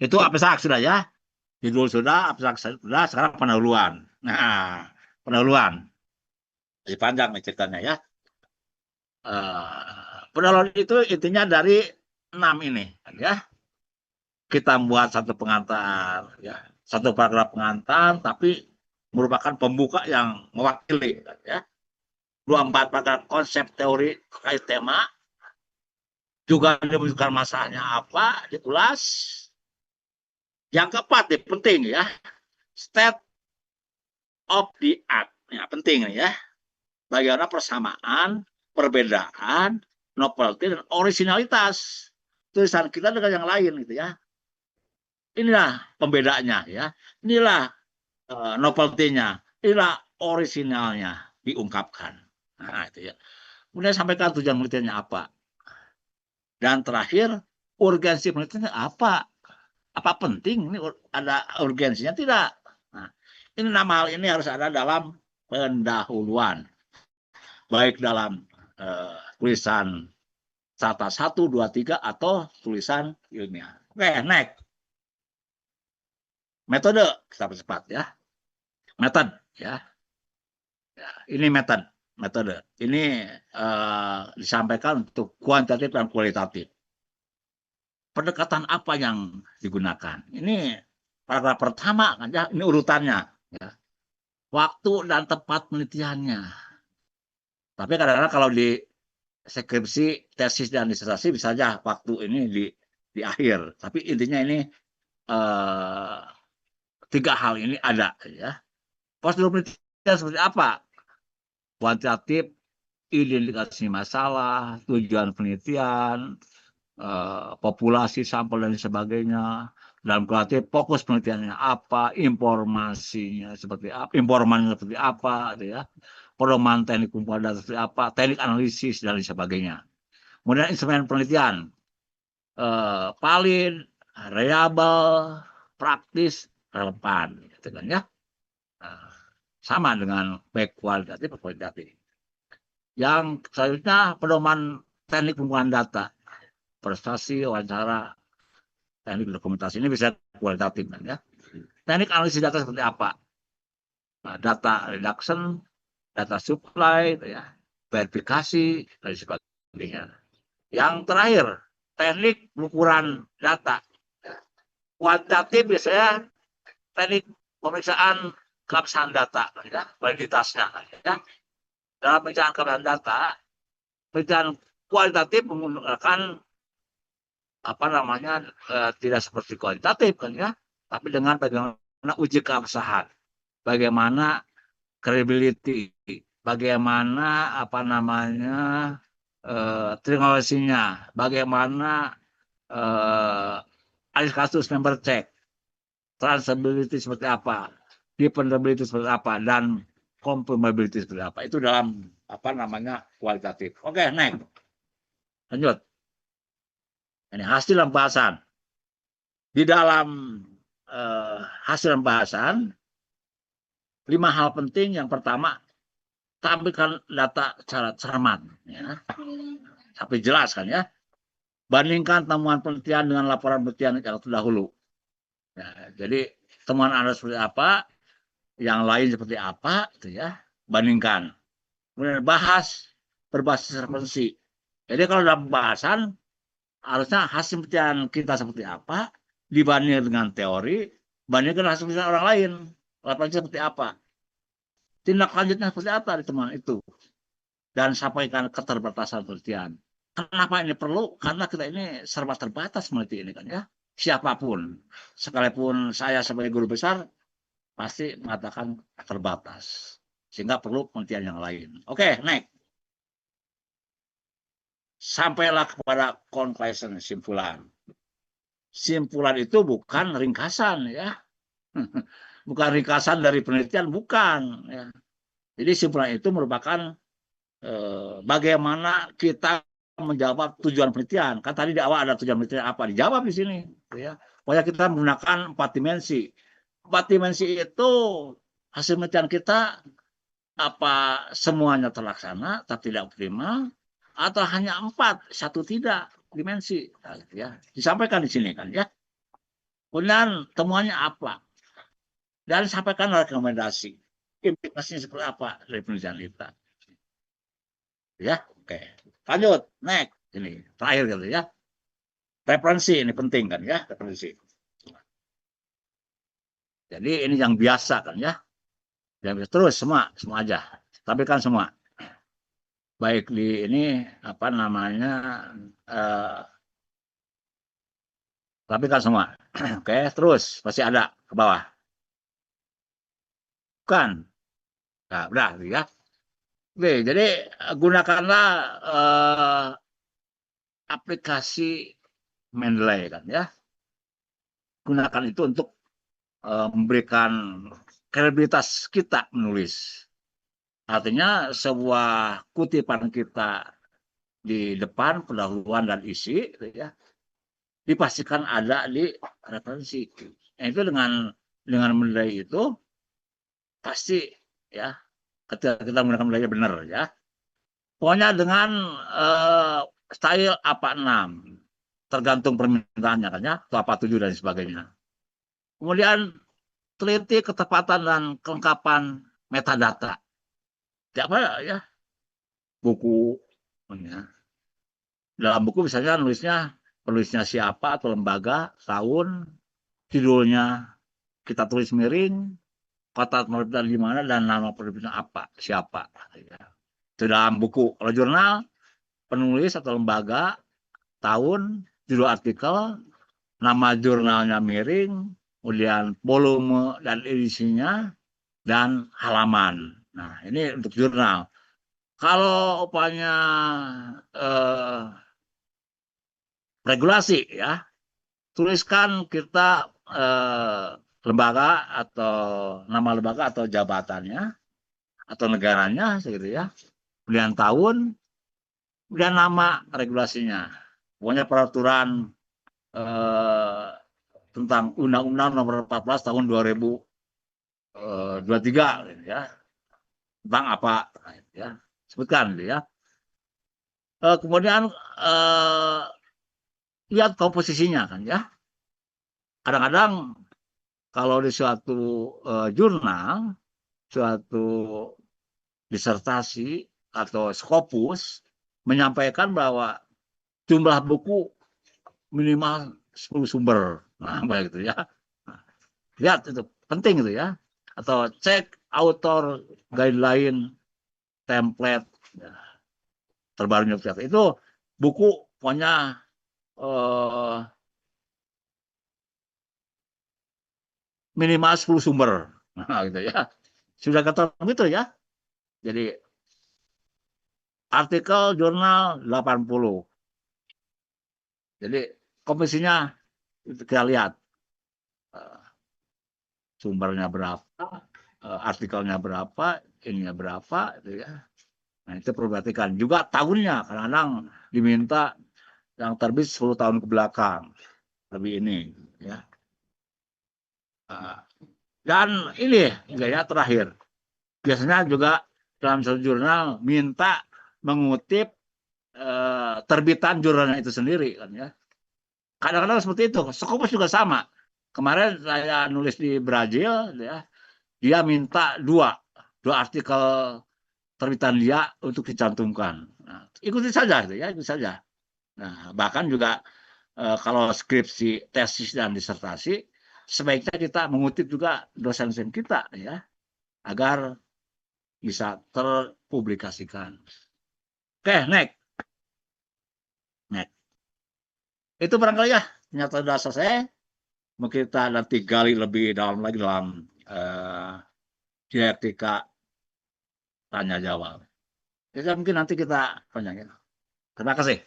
itu abstrak sudah ya. Judul sudah, abstrak sudah, sekarang pendahuluan. Nah, pendahuluan. Jadi panjang nih ceritanya ya. Pendahuluan itu intinya dari 6 ini. Ya. Kita buat satu pengantar. Ya. Satu paragraf pengantar, tapi merupakan pembuka yang mewakili. Ya. 24 paragraf konsep teori terkait tema. Juga dibutuhkan masalahnya apa, ditulis. Yang keempat, penting ya. State of the art. Ya, penting ya. Bagaimana persamaan, perbedaan, novelty, dan originalitas tulisan kita dengan yang lain gitu ya. Inilah pembedanya ya. Inilah novelty-nya. Inilah originalnya diungkapkan. Nah, itu ya. Kemudian sampaikan tujuan penelitiannya apa. Dan terakhir, urgensi penelitiannya apa. Apa penting? Ini ada urgensinya tidak. Nah, ini 6 hal ini harus ada dalam pendahuluan. Baik dalam tulisan kata 1, 2, 3 atau tulisan ilmiah. Oke, next. Metode, kita percepat ya. Method ya. Ini metode. Ini disampaikan untuk kuantitatif dan kualitatif. Pendekatan apa yang digunakan? Ini paragraf pertama kan ya, ini urutannya ya. Waktu dan tempat penelitiannya. Tapi kadang-kadang kalau di skripsi, tesis, dan disertasi bisa saja waktu ini di akhir. Tapi intinya ini 3 hal ini ada ya. Prosedur penelitian seperti apa? Kuantitatif, identifikasi masalah, tujuan penelitian, populasi sampel dan sebagainya. Dalam kualitatif, fokus penelitiannya apa, informasinya seperti apa, informannya seperti apa, gitu ya. Pedoman teknik kumpulan data seperti apa, teknik analisis dan sebagainya. Kemudian instrumen penelitian, valid, reliable, praktis, relevan, gitu kan ya. Sama dengan baik kualitatif atau kualitatif. Yang selanjutnya pedoman teknik pengumpulan data, prestasi, wawancara, teknik dokumentasi ini bisa kualitatif kan ya. Teknik analisis data seperti apa? Nah, data reduction, data supply, ya, verifikasi, dan sebagainya. Yang terakhir, teknik pengukuran data. Kuantitatif biasanya teknik pemeriksaan keabsahan data, ya, validitasnya. Ya. Dalam pemeriksaan keabsahan data, pemeriksaan kualitatif menggunakan apa namanya tidak seperti kualitatif kan ya, tapi dengan bagaimana uji keabsahan, bagaimana credibility, bagaimana apa namanya teknologinya, bagaimana alih kasus member check, transferability seperti apa, dependability seperti apa, dan confirmability seperti apa. Itu dalam apa namanya kualitatif. Oke, next. Lanjut. Ini hasil pembahasan. Di dalam hasil pembahasan, 5 hal penting. Yang pertama, tampilkan data secara cermat. Ya. Sampai jelas kan ya. Bandingkan temuan penelitian dengan laporan penelitian yang terdahulu. Ya, jadi temuan Anda seperti apa, yang lain seperti apa, itu ya, bandingkan. Kemudian bahas berbasis referensi. Jadi kalau dalam pembahasan, harusnya hasil penelitian kita seperti apa, dibanding dengan teori, bandingkan hasil penelitian orang lain, laporannya seperti apa. Tindak lanjutnya seperti apa di temuan itu. Dan sampaikan keterbatasan penelitian. Kenapa ini perlu? Karena kita ini serba terbatas meneliti ini kan ya. Siapapun, sekalipun saya sebagai guru besar, pasti mengatakan terbatas. Sehingga perlu penelitian yang lain. Oke, next. Sampailah kepada conclusion, simpulan. Simpulan itu bukan ringkasan ya. Bukan ringkasan dari penelitian, bukan. Ya. Jadi simpulan itu merupakan bagaimana kita menjawab tujuan penelitian. Kan tadi di awal ada tujuan penelitian apa? Dijawab di sini. Ya. Pokoknya kita menggunakan 4 dimensi. 4 dimensi itu hasil penelitian kita apa semuanya terlaksana tapi tidak optimal atau hanya 4, satu tidak dimensi. Nah, ya. Disampaikan di sini kan ya. Kemudian temuannya apa? Dan sampaikan rekomendasi. Implikasinya seperti apa dari penelitian kita. Ya, oke. Lanjut, next. Ini terakhir gitu ya. Referensi ini penting kan ya, referensi. Jadi ini yang biasa kan ya. Yang biasa terus semua aja. Tapi kan semua. Baik di ini apa namanya tapi kan semua. Oke, terus masih ada ke bawah. Bukan. Nah, udah ya. Oke, jadi gunakanlah aplikasi Mendeley kan ya. Gunakan itu untuk memberikan kredibilitas kita menulis. Artinya sebuah kutipan kita di depan pendahuluan dan isi, ya, dipastikan ada di referensi. Nah, itu dengan menilai itu pasti ya ketika kita menggunakan menilai benar ya. Pokoknya dengan style apa 6 tergantung permintaannya kan ya, atau apa 7 dan sebagainya. Kemudian teliti ketepatan dan kelengkapan metadata. Apa ya buku ya. Dalam buku misalnya penulisnya siapa atau lembaga, tahun, judulnya kita tulis miring, kota penerbitan di mana dan nama penerbitan apa, siapa. Ya. Itu dalam buku. Kalau jurnal, penulis atau lembaga, tahun, judul artikel, nama jurnalnya miring, kemudian volume dan edisinya, dan halaman. Nah, ini untuk jurnal. Kalau upahnya regulasi ya, tuliskan kita lembaga atau nama lembaga atau jabatannya atau negaranya gitu ya. Kemudian tahun, kemudian nama regulasinya. Pokoknya peraturan tentang Undang-Undang Nomor 14 Tahun 2023 gitu ya. Tentang apa ya. Sebutkan gitu ya. Kemudian lihat komposisinya kan ya. Kadang-kadang kalau di suatu jurnal, suatu disertasi atau skopus menyampaikan bahwa jumlah buku minimal 10 sumber. Nah, gitu ya. Nah, lihat itu penting itu ya. Atau cek author guideline template ya, terbarunya itu buku pokoknya minimal 10 sumber. Nah, gitu ya. Sudah ketemu itu ya. Jadi artikel jurnal 80. Jadi komisinya kita lihat sumbernya berapa, artikelnya berapa, ininya berapa, gitu ya. Nah, itu perlu perhatikan. Juga tahunnya, kadang-kadang diminta yang terbit 10 tahun ke belakang. Lebih ini, ya. Dan ini, ya terakhir. Biasanya juga dalam satu jurnal minta mengutip terbitan jurnalnya itu sendiri, kan ya. Kadang-kadang seperti itu. Scopus juga sama. Kemarin saya nulis di Brazil, ya, dia minta dua artikel terbitan dia untuk dicantumkan. Nah, ikuti saja, ya, ikuti saja. Nah, bahkan juga kalau skripsi, tesis dan disertasi, sebaiknya kita mengutip juga dosen-dosen kita, ya, agar bisa terpublikasikan. Oke, next. Next. Itu barangkali ya, ternyata sudah selesai. Mungkin kita nanti gali lebih dalam lagi dalam dialektika tanya jawab. Jadi mungkin nanti kita panjangin. Terima kasih.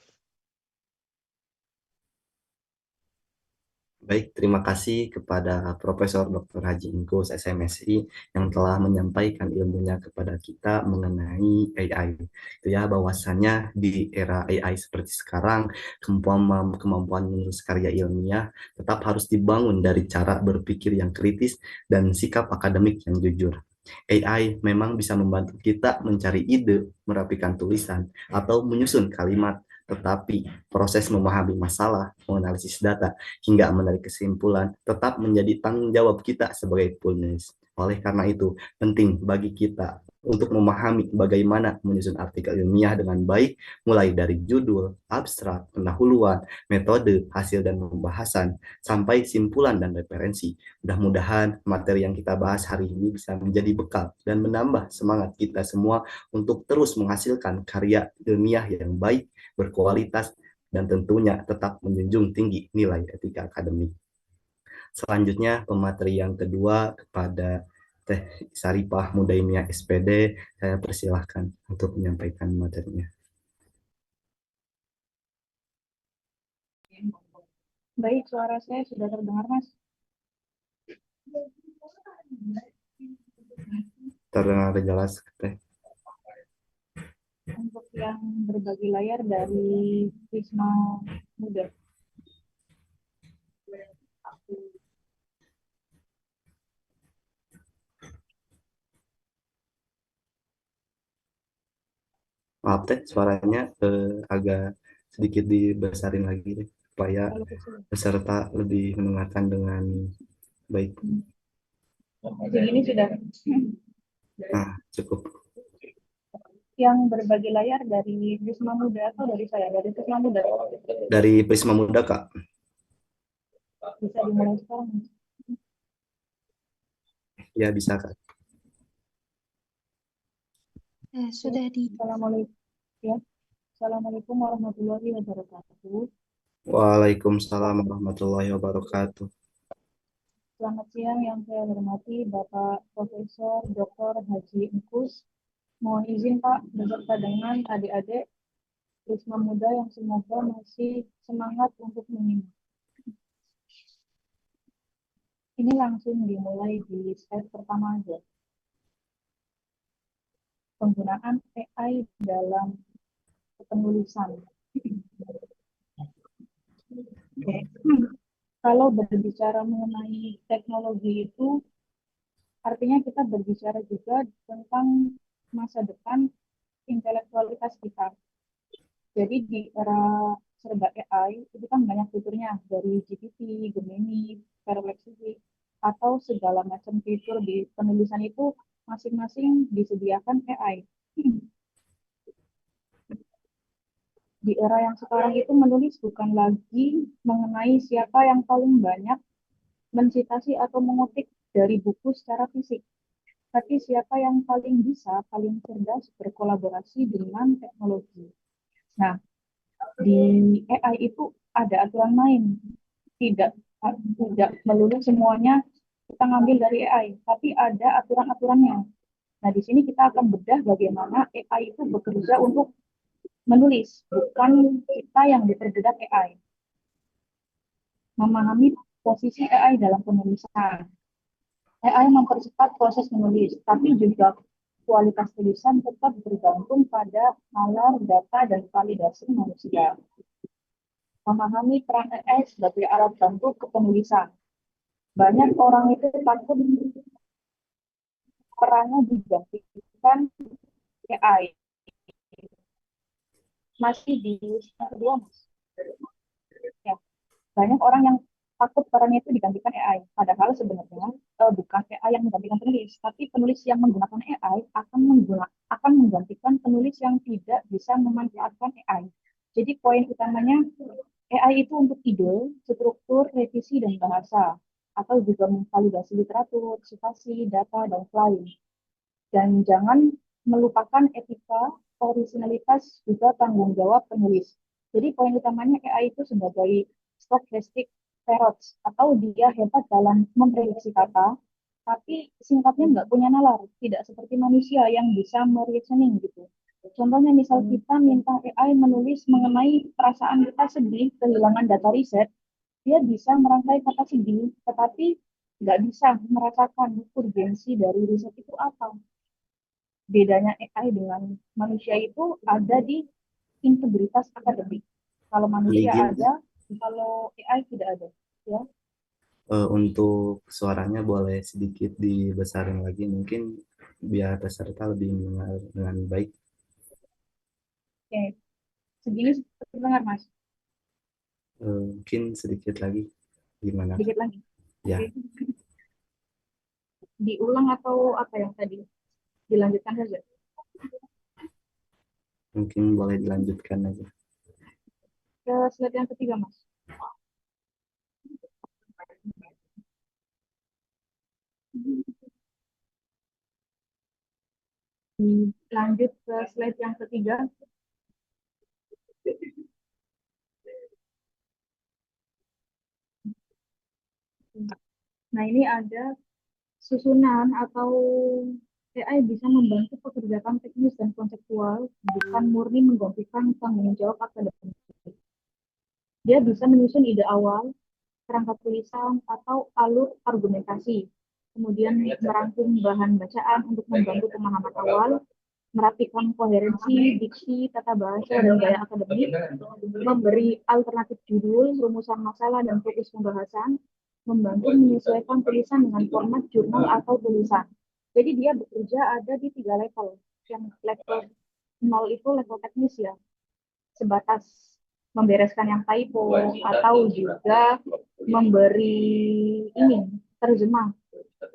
Baik, terima kasih kepada Profesor Dr. Haji Ingkus SMSI yang telah menyampaikan ilmunya kepada kita mengenai AI. Itu ya, bahwasannya di era AI seperti sekarang, kemampuan menulis karya ilmiah tetap harus dibangun dari cara berpikir yang kritis dan sikap akademik yang jujur. AI memang bisa membantu kita mencari ide, merapikan tulisan, atau menyusun kalimat, tetapi proses memahami masalah, menganalisis data, hingga menarik kesimpulan tetap menjadi tanggung jawab kita sebagai penulis. Oleh karena itu, penting bagi kita untuk memahami bagaimana menyusun artikel ilmiah dengan baik, mulai dari judul, abstrak, pendahuluan, metode, hasil dan pembahasan, sampai simpulan dan referensi. Mudah-mudahan materi yang kita bahas hari ini bisa menjadi bekal dan menambah semangat kita semua untuk terus menghasilkan karya ilmiah yang baik, berkualitas, dan tentunya tetap menjunjung tinggi nilai etika akademik. Selanjutnya, pemateri yang kedua kepada Teh Saripah Mudaimia SPD, saya persilahkan untuk menyampaikan materinya. Baik, suara saya sudah terdengar, Mas. Terdengar jelas, Teh. Untuk yang berbagi layar dari Wisma Muda. Maaf Teh, suaranya agak sedikit dibesarin lagi deh, supaya peserta lebih mendengarkan dengan baik. Ini sudah. Nah, cukup. Yang berbagi layar dari Wisma Muda atau dari saya? Dari Wisma Muda. Dari Prisma Muda, Kak. Bisa dimulai sekarang. Ya, bisa, Kak. Sudah di. Assalamualaikum. Ya. Assalamualaikum warahmatullahi wabarakatuh. Waalaikumsalam warahmatullahi wabarakatuh. Selamat siang yang saya hormati Bapak Profesor Dr. Haji Ingkus. Mohon izin Pak beserta dengan adik-adik Wisma Muda yang semoga masih semangat untuk menyimak. Ini langsung dimulai di slide pertama aja. Penggunaan AI dalam penulisan. Oke. Kalau berbicara mengenai teknologi itu, artinya kita berbicara juga tentang masa depan intelektualitas kita. Jadi di era serba AI itu kan banyak fiturnya dari GPT, Gemini, Perplexity, atau segala macam fitur di penulisan itu masing-masing disediakan AI. Di era yang sekarang itu menulis bukan lagi mengenai siapa yang paling banyak mensitasi atau mengutip dari buku secara fisik, tapi siapa yang paling bisa, paling cerdas berkolaborasi dengan teknologi. Nah, di AI itu ada aturan main, tidak melulu semuanya kita ngambil dari AI, tapi ada aturan-aturannya. Nah, di sini kita akan bedah bagaimana AI itu bekerja untuk menulis, bukan kita yang diperbudak AI. Memahami posisi AI dalam penulisan. AI mempercepat proses menulis, tapi juga kualitas tulisan tetap bergantung pada nalar, data, dan validasi manusia. Memahami peran AI sebagai alat bantu kepenulisan. Banyak orang itu takut perannya digantikan AI. Masih di yang kedua, Mas. Ya, banyak orang yang takut perannya itu digantikan AI. Padahal sebenarnya bukan AI yang menggantikan penulis, tapi penulis yang menggunakan AI akan menggantikan penulis yang tidak bisa memanfaatkan AI. Jadi poin utamanya AI itu untuk ide, struktur, revisi, dan bahasa, atau juga memvalidasi literatur, citasi, data, dan lain. Dan jangan melupakan etika, originalitas, juga tanggung jawab penulis. Jadi poin utamanya AI itu sebagai stochastic parrots, atau dia hebat dalam memprediksi kata, tapi singkatnya nggak punya nalar, tidak seperti manusia yang bisa mereasoning gitu. Contohnya misal kita minta AI menulis mengenai perasaan kita sedih, kehilangan data riset, dia bisa merangkai kata sedih, tetapi nggak bisa merasakan urgensi dari riset itu apa. Bedanya AI dengan manusia itu ada di integritas akademik. Kalau manusia Izin, ada, kalau AI tidak ada. Ya, untuk suaranya boleh sedikit dibesarin lagi mungkin biar peserta lebih mendengar dengan baik. oke. Segini terdengar, Mas. Mungkin sedikit lagi gimana? Sedikit lagi. Ya, Oke. Diulang atau apa yang tadi? Dilanjutkan saja. mungkin boleh dilanjutkan aja. Ke slide yang ketiga, Mas. Lanjut ke slide yang ketiga. Nah, ini ada susunan atau AI bisa membantu pekerjaan teknis dan konseptual, bukan murni menggantikan tanggung jawab akademik. Dia bisa menyusun ide awal, kerangka tulisan, atau alur argumentasi. Kemudian merangkum bahan bacaan untuk membantu pemahaman awal, merapikan koherensi, diksi, tata bahasa, dan gaya akademik, memberi alternatif judul, rumusan masalah, dan fokus pembahasan, membantu menyesuaikan tulisan dengan format jurnal atau tulisan. Jadi dia bekerja ada di 3 level. Yang level 0 itu level teknis ya, sebatas membereskan yang typo atau juga memberi ini terjemah,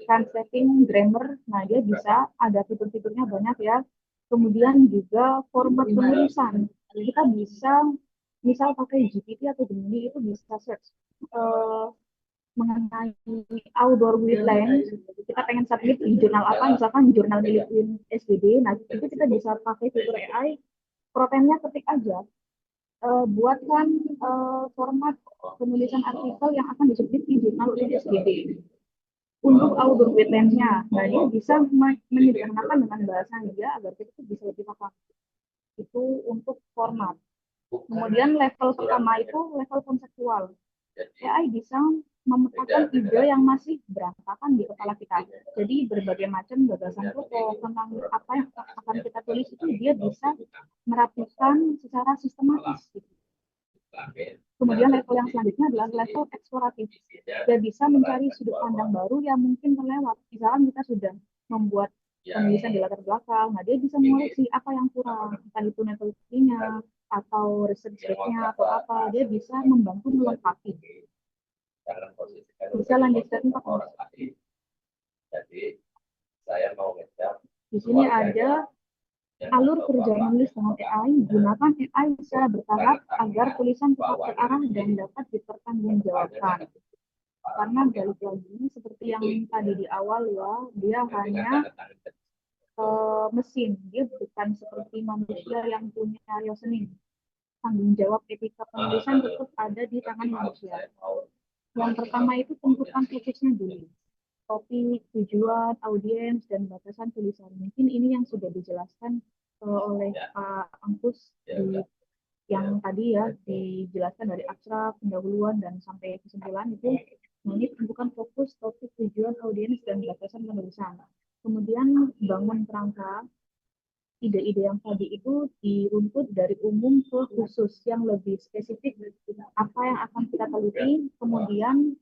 translating grammar. Nah, dia bisa ada fitur-fiturnya banyak ya. Kemudian juga format penulisan. Kita bisa misal pakai GPT atau Gemini itu bisa search mengenai outdoor wetland. Kita pengen submit di jurnal apa, misalkan jurnal milik SDB. Nah, itu kita bisa pakai fitur AI, protemnya ketik aja, buatkan format penulisan artikel yang akan disubmit di jurnal UNSDB untuk outdoor wetland-nya. Nah, dia bisa menyederhanakan dengan bahasa dia agar kita bisa lebih paham. Itu untuk format. Kemudian level pertama itu level konseptual. AI bisa memetakan ide yang masih berantakan di kepala kita. Jadi berbagai macam gagasan pokok tentang apa yang akan kita tulis itu dia bisa merapikan secara sistematis. Kemudian level yang selanjutnya adalah level eksploratif. Dia bisa mencari sudut pandang baru yang mungkin terlewat. Misalkan kita sudah membuat penulisan di latar belakang, nah dia bisa mengoreksi apa yang kurang, entah itu metodologinya atau research nya atau apa, dia bisa membantu melengkapi. Bisa lanjut ke 4, Mas. Di sini ada alur kerja menulis dengan AI. Gunakan AI secara bertahap agar tulisan tetap terarah dan dapat dipertanggungjawabkan. Karena balik lagi seperti yang tadi di awal ya, dia hanya mesin, dia bukan seperti manusia yang punya reasoning. Tanggung jawab etika penulisan tetap ada di tangan manusia. Yang pertama itu tentukan fokusnya dulu. topik, tujuan, audiens, dan batasan tulisan. Mungkin ini yang sudah dijelaskan oleh Pak Angkus di yang tadi ya dijelaskan dari abstrak, pendahuluan, dan sampai kesimpulan itu. Nah, ini bukan fokus topik, tujuan, audiens, dan batasan penulisan. Kemudian bangun kerangka, ide-ide yang tadi itu diruntut dari umum ke khusus yang lebih spesifik apa yang akan kita teliti, kemudian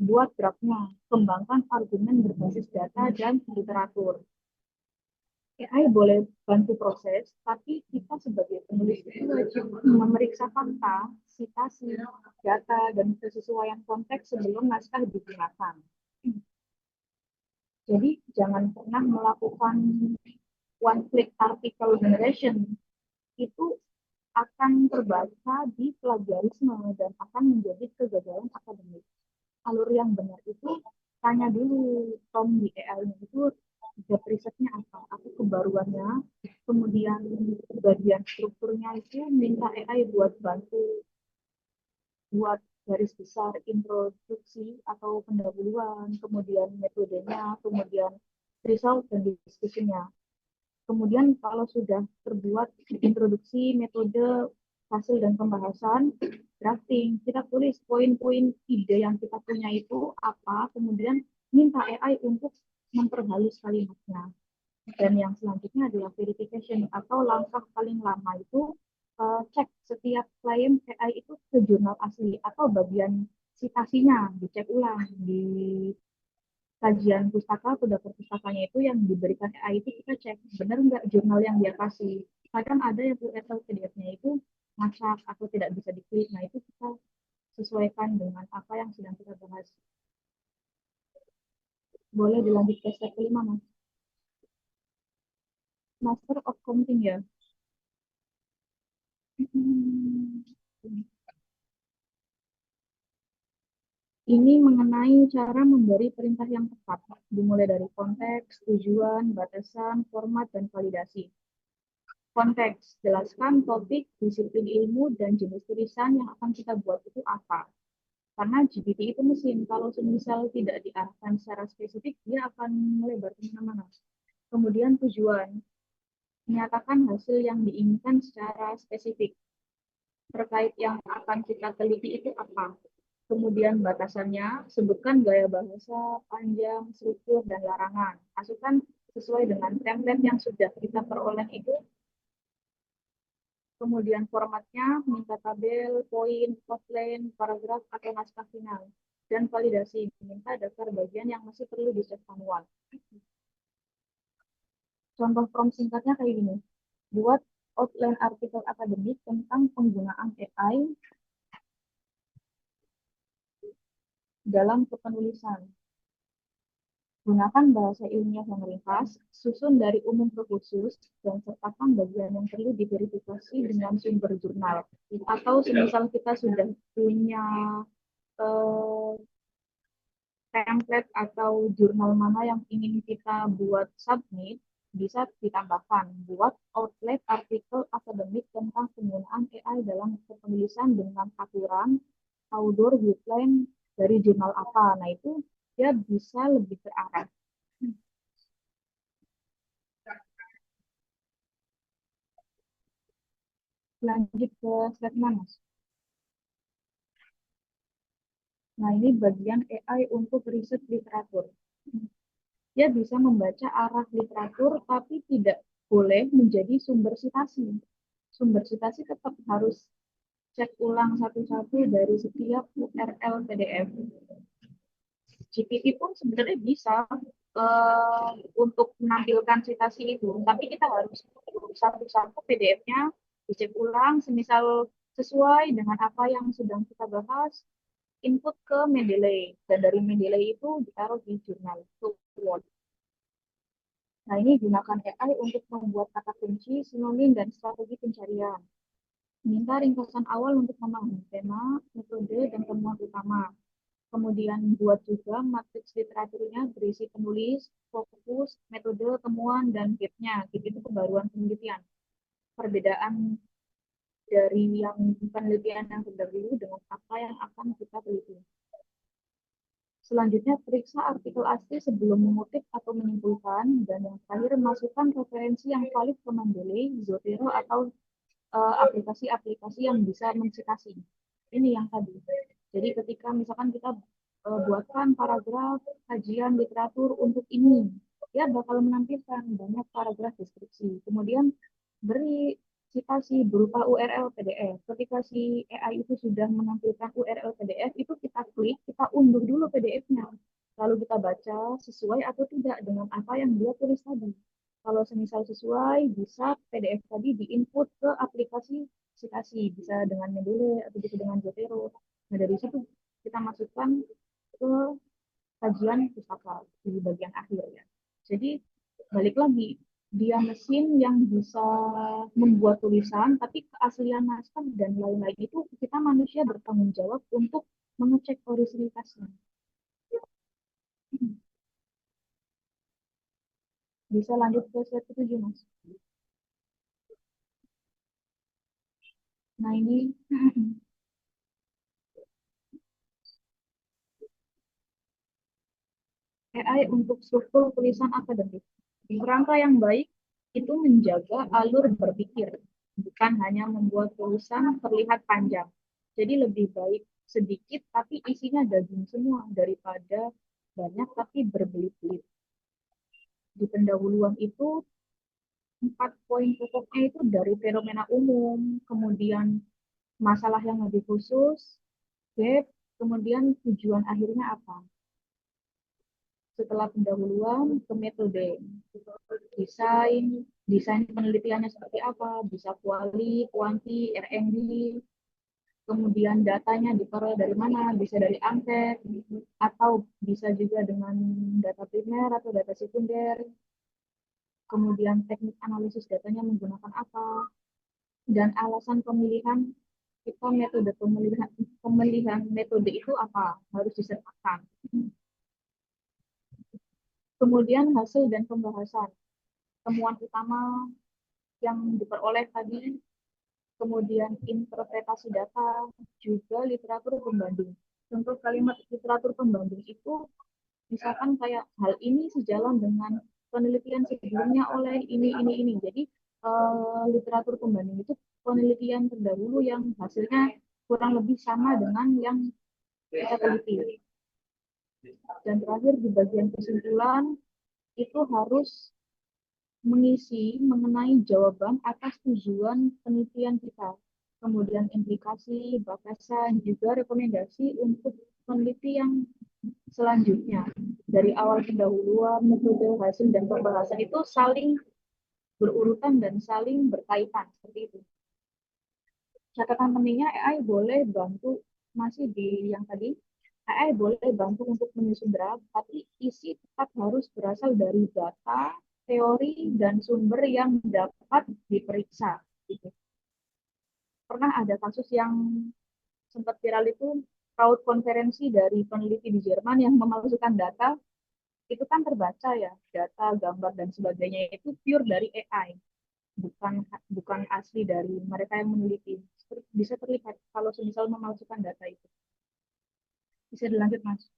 buat draftnya, kembangkan argumen berbasis data dan literatur. AI boleh bantu proses, tapi kita sebagai penulis itu wajib memeriksa fakta, citasi, data, dan kesesuaian konteks sebelum naskah digunakan. Jadi jangan pernah melakukan one-click article generation, itu akan terbaca di plagiarisme dan akan menjadi kegagalan akademik. Alur yang benar itu tanya dulu Tom di AI itu job risetnya apa kebaruannya, kemudian bagian strukturnya itu minta AI buat bantu buat garis besar introduksi atau pendahuluan, kemudian metodenya, kemudian result dan diskusinya. Kemudian kalau sudah terbuat introduksi, metode, hasil dan pembahasan, drafting, kita tulis poin-poin ide yang kita punya itu apa, kemudian minta AI untuk memperhalus kalimatnya. Dan yang selanjutnya adalah verification atau langkah paling lama itu cek setiap klaim AI itu ke jurnal asli atau bagian citasinya dicek ulang di kajian pustaka atau daftar pustakanya itu yang diberikan AI itu kita cek benar nggak jurnal yang dia kasih. Kadang ada yang URL PDF-nya itu masak atau tidak bisa diklik. Nah itu kita sesuaikan dengan apa yang sedang kita bahas. Boleh dilanjut ke step kelima, Mas. Master of Counting ya. Ini mengenai cara memberi perintah yang tepat, dimulai dari konteks, tujuan, batasan, format, dan validasi. Konteks, jelaskan topik, disiplin ilmu, dan jenis tulisan yang akan kita buat itu apa. Karena GPT itu mesin, kalau semisal tidak diarahkan secara spesifik, dia akan melebar kemana-mana. Kemudian tujuan, menyatakan hasil yang diinginkan secara spesifik. Terkait yang akan kita teliti itu apa. Kemudian batasannya, sebutkan gaya bahasa, panjang, struktur, dan larangan. Masukkan sesuai dengan template yang sudah kita peroleh itu. Kemudian formatnya, minta tabel, poin, outline, paragraf, atau naskah final. Dan validasi, minta daftar bagian yang masih perlu dicek manual. Contoh prompt singkatnya kayak gini. Buat outline artikel akademik tentang penggunaan AI dalam kepenulisan. Gunakan bahasa ilmiah yang ringkas, susun dari umum ke khusus, dan sertakan bagian yang perlu diverifikasi dengan sumber jurnal. Atau semisal kita sudah punya template atau jurnal mana yang ingin kita buat submit, bisa ditambahkan buat outline artikel akademik tentang penggunaan AI dalam kepenulisan dengan aturan, author, guideline dari jurnal apa. Nah itu dia bisa lebih terarah. Lanjut ke slide mana? Nah ini bagian AI untuk riset literatur. Dia bisa membaca arah literatur tapi tidak boleh menjadi sumber citasi. Sumber citasi tetap harus cek ulang satu-satu dari setiap URL PDF. GPT pun sebenarnya bisa untuk menampilkan citasi itu, tapi kita harus satu-satu PDF-nya dicek ulang, semisal sesuai dengan apa yang sedang kita bahas, input ke Mendeley, dan dari Mendeley itu ditaruh di jurnal itu Word. Nah ini gunakan AI untuk membuat kata kunci, sinonim, dan strategi pencarian. Minta ringkasan awal untuk memahami tema, metode, dan temuan utama. Kemudian buat juga matriks literaturnya berisi penulis, fokus, metode, temuan, dan gap-nya. Gap itu pembaruan penelitian. Perbedaan dari yang penelitian yang terdahulu dengan apa yang akan kita teliti. Selanjutnya, periksa artikel asli sebelum mengutip atau menyimpulkan. Dan yang terakhir, masukkan referensi yang valid ke Mendeley, Zotero, atau aplikasi-aplikasi yang bisa mensitasi. Ini yang tadi. Jadi ketika misalkan kita buatkan paragraf kajian literatur untuk ini, dia bakal menampilkan banyak paragraf deskripsi. Kemudian beri citasi berupa URL PDF. Ketika si AI itu sudah menampilkan URL PDF, itu kita klik, kita unduh dulu PDF-nya. Lalu kita baca sesuai atau tidak dengan apa yang dia tulis tadi. Kalau semisal sesuai, bisa PDF tadi diinput ke aplikasi citasi, bisa dengan Mendeley atau bisa dengan Zotero. Nah, dari situ kita masukkan ke kajian pustaka di bagian akhir ya. Jadi balik lagi, dia mesin yang bisa membuat tulisan, tapi keaslian naskah dan lain-lain itu kita manusia bertanggung jawab untuk mengecek originalitasnya. Bisa lanjut ke slide ke-7, Mas. Nah, ini AI untuk struktur tulisan akademik. Kerangka yang baik itu menjaga alur berpikir, bukan hanya membuat tulisan terlihat panjang. Jadi lebih baik sedikit tapi isinya daging semua daripada banyak tapi berbelit-belit. Di pendahuluan itu 4 poin pokoknya itu dari fenomena umum, kemudian masalah yang lebih khusus, gap, kemudian tujuan akhirnya apa. Setelah pendahuluan ke metode, desain penelitiannya seperti apa, bisa kuali, kuanti, R&D, kemudian datanya diperoleh dari mana, bisa dari angket, atau bisa juga dengan data primer atau data sekunder, kemudian teknik analisis datanya menggunakan apa, dan alasan pemilihan kita pemilihan metode itu apa, harus disertakan. Kemudian hasil dan pembahasan. Temuan utama yang diperoleh tadi, kemudian interpretasi data, juga literatur pembanding. Contoh kalimat literatur pembanding itu, misalkan kayak hal ini sejalan dengan penelitian sebelumnya oleh ini. Jadi literatur pembanding itu penelitian terdahulu yang hasilnya kurang lebih sama dengan yang kita teliti. Dan terakhir di bagian kesimpulan, itu harus mengisi mengenai jawaban atas tujuan penelitian kita, kemudian implikasi, batasan, juga rekomendasi untuk peneliti yang selanjutnya. Dari awal pendahuluan, metode, hasil, dan pembahasan itu saling berurutan dan saling berkaitan, seperti itu. Catatan pentingnya, AI boleh bantu, masih di yang tadi, AI boleh bantu untuk menyusun draft, tapi isi tetap harus berasal dari data, teori, dan sumber yang dapat diperiksa. Gitu. Pernah ada kasus yang sempat viral itu, crowd konferensi dari peneliti di Jerman yang memasukkan data, itu kan terbaca ya, data, gambar, dan sebagainya itu pure dari AI. Bukan asli dari mereka yang meneliti. Bisa terlihat kalau semisal memasukkan data itu. Bisa dilanjut, Mas.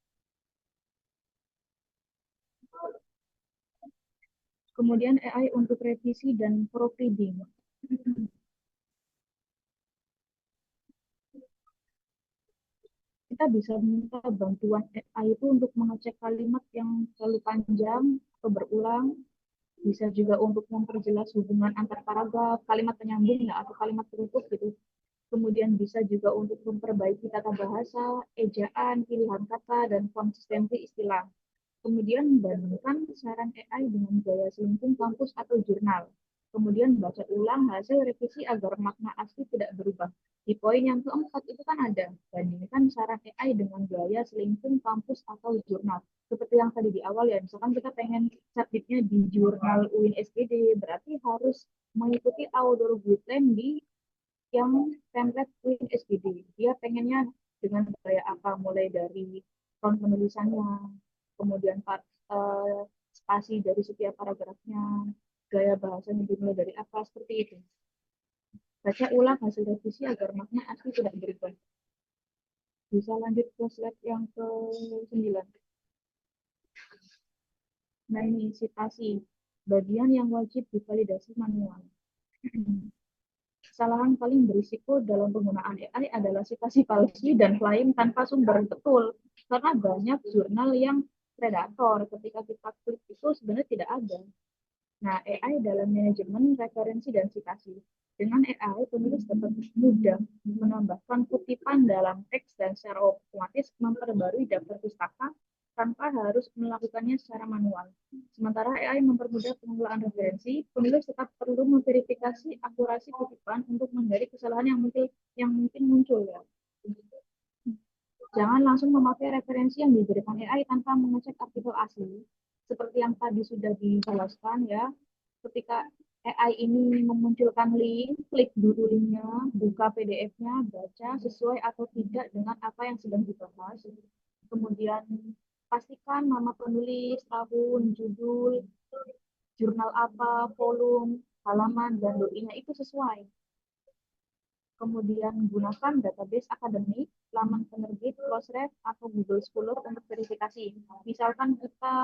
Kemudian AI untuk revisi dan proofreading. Kita bisa minta bantuan AI itu untuk mengecek kalimat yang terlalu panjang atau berulang. Bisa juga untuk memperjelas hubungan antar paragraf, kalimat penyambung atau kalimat penutup gitu. Kemudian bisa juga untuk memperbaiki tata bahasa, ejaan, pilihan kata, dan konsistensi istilah. Kemudian bandingkan saran AI dengan gaya selingkuh kampus atau jurnal. Kemudian baca ulang hasil revisi agar makna asli tidak berubah. Di poin yang keempat itu kan ada, bandingkan saran AI dengan gaya selingkuh kampus atau jurnal. Seperti yang tadi di awal ya, misalkan kita pengen submitnya di jurnal UIN SGD, berarti harus mengikuti outdoor guideline di yang template UIN SGD. Dia pengennya dengan gaya apa, mulai dari front penulisannya, kemudian spasi dari setiap paragrafnya, gaya bahasanya dimulai dari apa, seperti itu. Baca ulang hasil revisi agar makna asli tidak berubah. Bisa lanjut ke slide yang ke-9. Nah, ini citasi, bagian yang wajib divalidasi manual. Kesalahan paling berisiko dalam penggunaan AI adalah citasi palsu dan klaim tanpa sumber. Betul, karena banyak jurnal yang predator. Ketika kita klik itu sebenarnya tidak ada. Nah, AI dalam manajemen referensi dan citasi. Dengan AI, penulis dapat mudah menambahkan kutipan dalam teks dan secara otomatis memperbarui daftar pustaka tanpa harus melakukannya secara manual. Sementara AI mempermudah pengelolaan referensi, penulis tetap perlu memverifikasi akurasi kutipan untuk menghindari kesalahan yang mungkin muncul ya. Jangan langsung memakai referensi yang diberikan AI tanpa mengecek artikel asli. Seperti yang tadi sudah dijelaskan ya, ketika AI ini memunculkan link, klik dulu linknya, buka PDF-nya, baca sesuai atau tidak dengan apa yang sedang dibahas. Kemudian pastikan nama penulis, tahun, judul, jurnal apa, volume, halaman, dan doinya itu sesuai. Kemudian gunakan database akademik, laman penerbit, Crossref, atau Google Scholar untuk verifikasi. Misalkan kita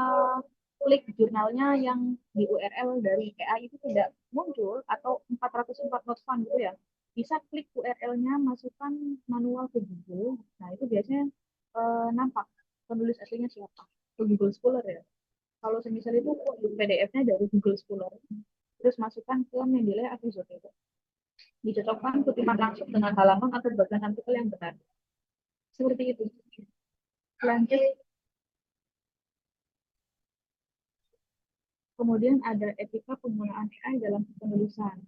klik jurnalnya yang di URL dari AI itu tidak muncul, atau 404 not found gitu ya, bisa klik URL-nya, masukkan manual ke Google. Nah, itu biasanya nampak penulis aslinya siapa. Ke Google Scholar ya. Kalau semisal itu PDF-nya dari Google Scholar. Terus masukkan ke Mendeley episode itu. Dicocokkan kutipan langsung dengan halaman atau bagian artikel yang benar. Seperti itu. Lanjut. Kemudian ada etika penggunaan AI dalam penulisan.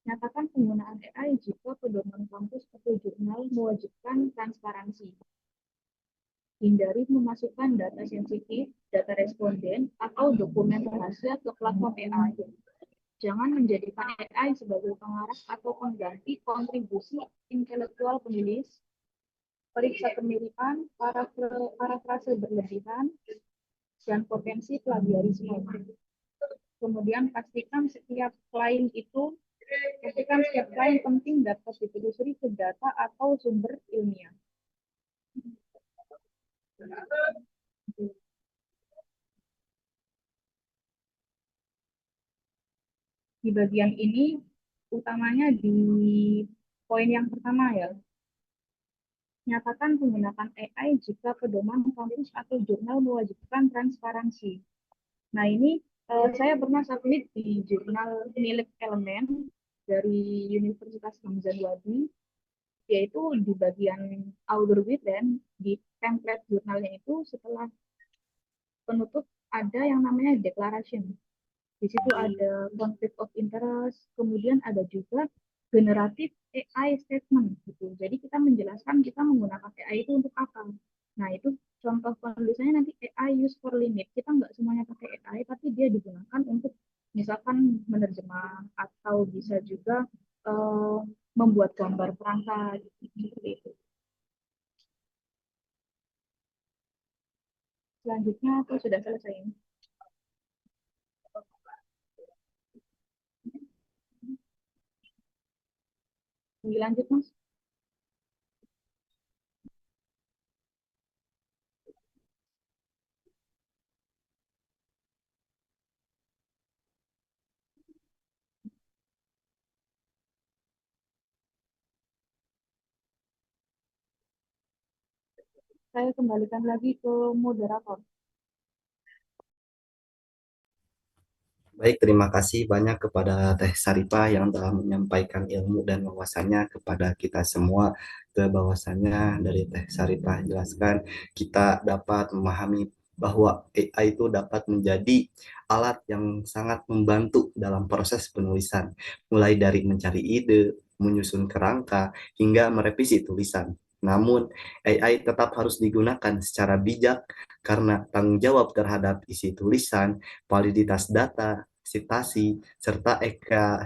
Nyatakan penggunaan AI jika pedoman kampus atau jurnal mewajibkan transparansi. Hindari memasukkan data sensitif, data responden, atau dokumen rahasia ke platform AI. Jangan menjadikan AI sebagai pengarah atau pengganti kontribusi intelektual penulis. Periksa kemiripan, parafrase berlebihan, dan potensi plagiarisme. Kemudian pastikan setiap klaim penting dapat ditelusuri ke data atau sumber ilmiah. Di bagian ini utamanya di poin yang pertama ya. Nyatakan menggunakan AI jika pedoman kampus atau jurnal mewajibkan transparansi. Nah, ini saya pernah submit di jurnal milik Elemen dari Universitas Hamzah Wadi, yaitu di bagian Author Within, di template jurnalnya itu setelah penutup ada yang namanya declaration. Di situ ada conflict of interest, kemudian ada juga generatif AI statement gitu. Jadi kita menjelaskan kita menggunakan AI itu untuk apa. Nah, itu contoh penulisannya nanti AI use for limit. Kita nggak semuanya pakai AI, tapi dia digunakan untuk misalkan menerjemah atau bisa juga membuat gambar perangkat seperti itu. Selanjutnya aku sudah selesai. Lanjut, Mas. Saya kembalikan lagi ke moderator. Baik, terima kasih banyak kepada Teh Saripah yang telah menyampaikan ilmu dan wawasannya kepada kita semua. Bahwasannya dari Teh Saripah jelaskan kita dapat memahami bahwa AI itu dapat menjadi alat yang sangat membantu dalam proses penulisan, mulai dari mencari ide, menyusun kerangka, hingga merevisi tulisan. Namun, AI tetap harus digunakan secara bijak karena tanggung jawab terhadap isi tulisan, validitas data, citasi, serta etika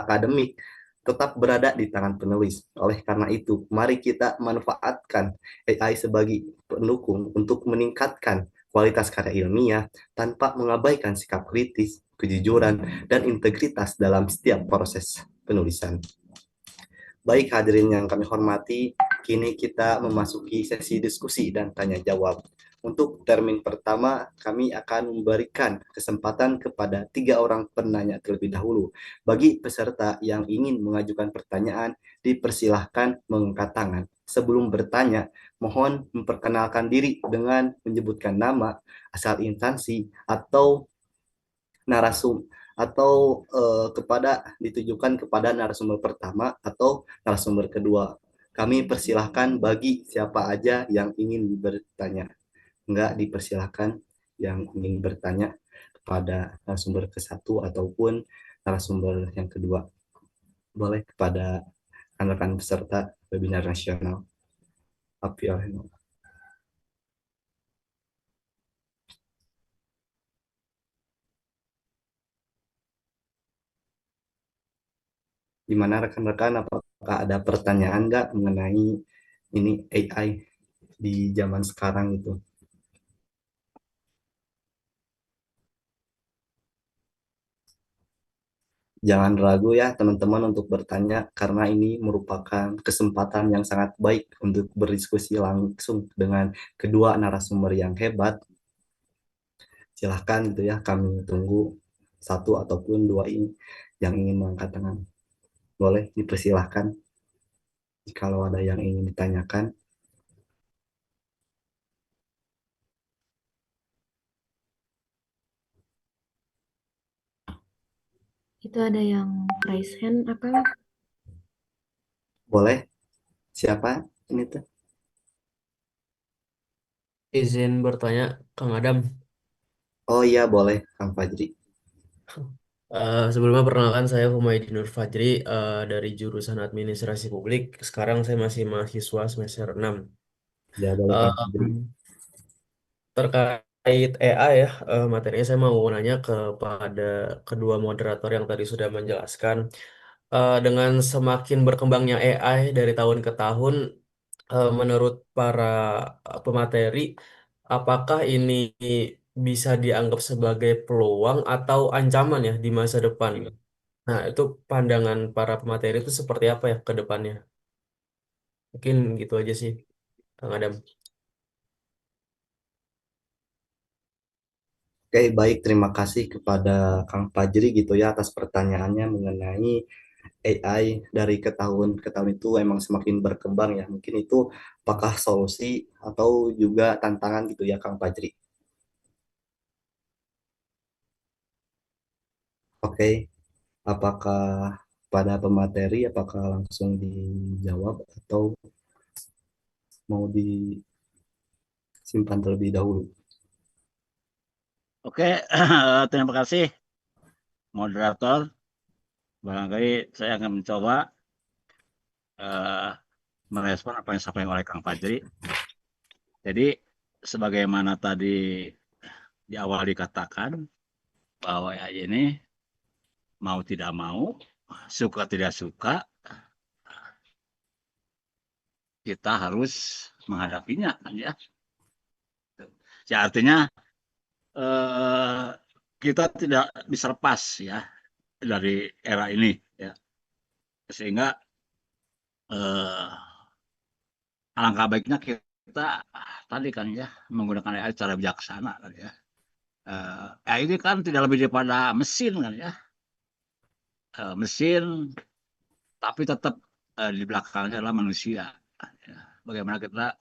akademik tetap berada di tangan penulis. Oleh karena itu, mari kita manfaatkan AI sebagai pendukung untuk meningkatkan kualitas karya ilmiah tanpa mengabaikan sikap kritis, kejujuran, dan integritas dalam setiap proses penulisan. Baik hadirin yang kami hormati, kini kita memasuki sesi diskusi dan tanya jawab. Untuk termin pertama, kami akan memberikan kesempatan kepada 3 orang penanya terlebih dahulu. Bagi peserta yang ingin mengajukan pertanyaan, dipersilahkan mengangkat tangan. Sebelum bertanya, mohon memperkenalkan diri dengan menyebutkan nama, asal instansi, atau narasum atau ditujukan kepada narasumber pertama atau narasumber kedua. Kami persilahkan bagi siapa aja yang ingin bertanya. Enggak dipersilahkan yang ingin bertanya kepada narasumber ke-1 ataupun narasumber yang kedua. Boleh kepada rekan-rekan peserta webinar nasional. Apia. Gimana rekan-rekan, apakah ada pertanyaan nggak mengenai ini AI di zaman sekarang itu? Jangan ragu ya teman-teman untuk bertanya karena ini merupakan kesempatan yang sangat baik untuk berdiskusi langsung dengan kedua narasumber yang hebat. Silahkan gitu ya, kami tunggu 1 ataupun 2 ini yang ingin mengangkat tangan. Boleh dipersilahkan kalau ada yang ingin ditanyakan. Itu ada yang raise hand apa? Boleh, siapa ini tuh? Izin bertanya, Kang Adam. Oh iya boleh, Kang Fajri. Sebelumnya perkenalkan saya Humaydi Nur Fajri dari jurusan Administrasi Publik. Sekarang saya masih mahasiswa semester 6. Ya boleh Kang Eh, Fajri. Terkait AI ya, materinya saya mau nanya kepada kedua moderator yang tadi sudah menjelaskan. Dengan semakin berkembangnya AI dari tahun ke tahun, menurut para pemateri, apakah ini bisa dianggap sebagai peluang atau ancaman ya di masa depan? Nah, itu pandangan para pemateri itu seperti apa ya ke depannya? Mungkin gitu aja sih, Kang Adam. Oke, baik. Terima kasih kepada Kang Fajri gitu ya atas pertanyaannya mengenai AI dari ke tahun ke tahun itu emang semakin berkembang ya. Mungkin itu apakah solusi atau juga tantangan gitu ya Kang Fajri. Oke, apakah pada pemateri apakah langsung dijawab atau mau disimpan terlebih dahulu? Oke, terima kasih moderator. Barangkali saya akan mencoba eh, merespon apa yang disampaikan oleh Kang Fajri. Jadi sebagaimana tadi di awal dikatakan bahwa ya ini mau tidak mau, suka tidak suka, kita harus menghadapinya kan ya. Ya artinya eh, kita tidak bisa lepas ya dari era ini ya. Sehingga eh, alangkah baiknya kita tadi kan ya menggunakan AI secara bijaksana kan ya. AI ini kan tidak lebih daripada mesin kan ya. Mesin tapi tetap di belakangnya adalah manusia. Ya. Bagaimana kita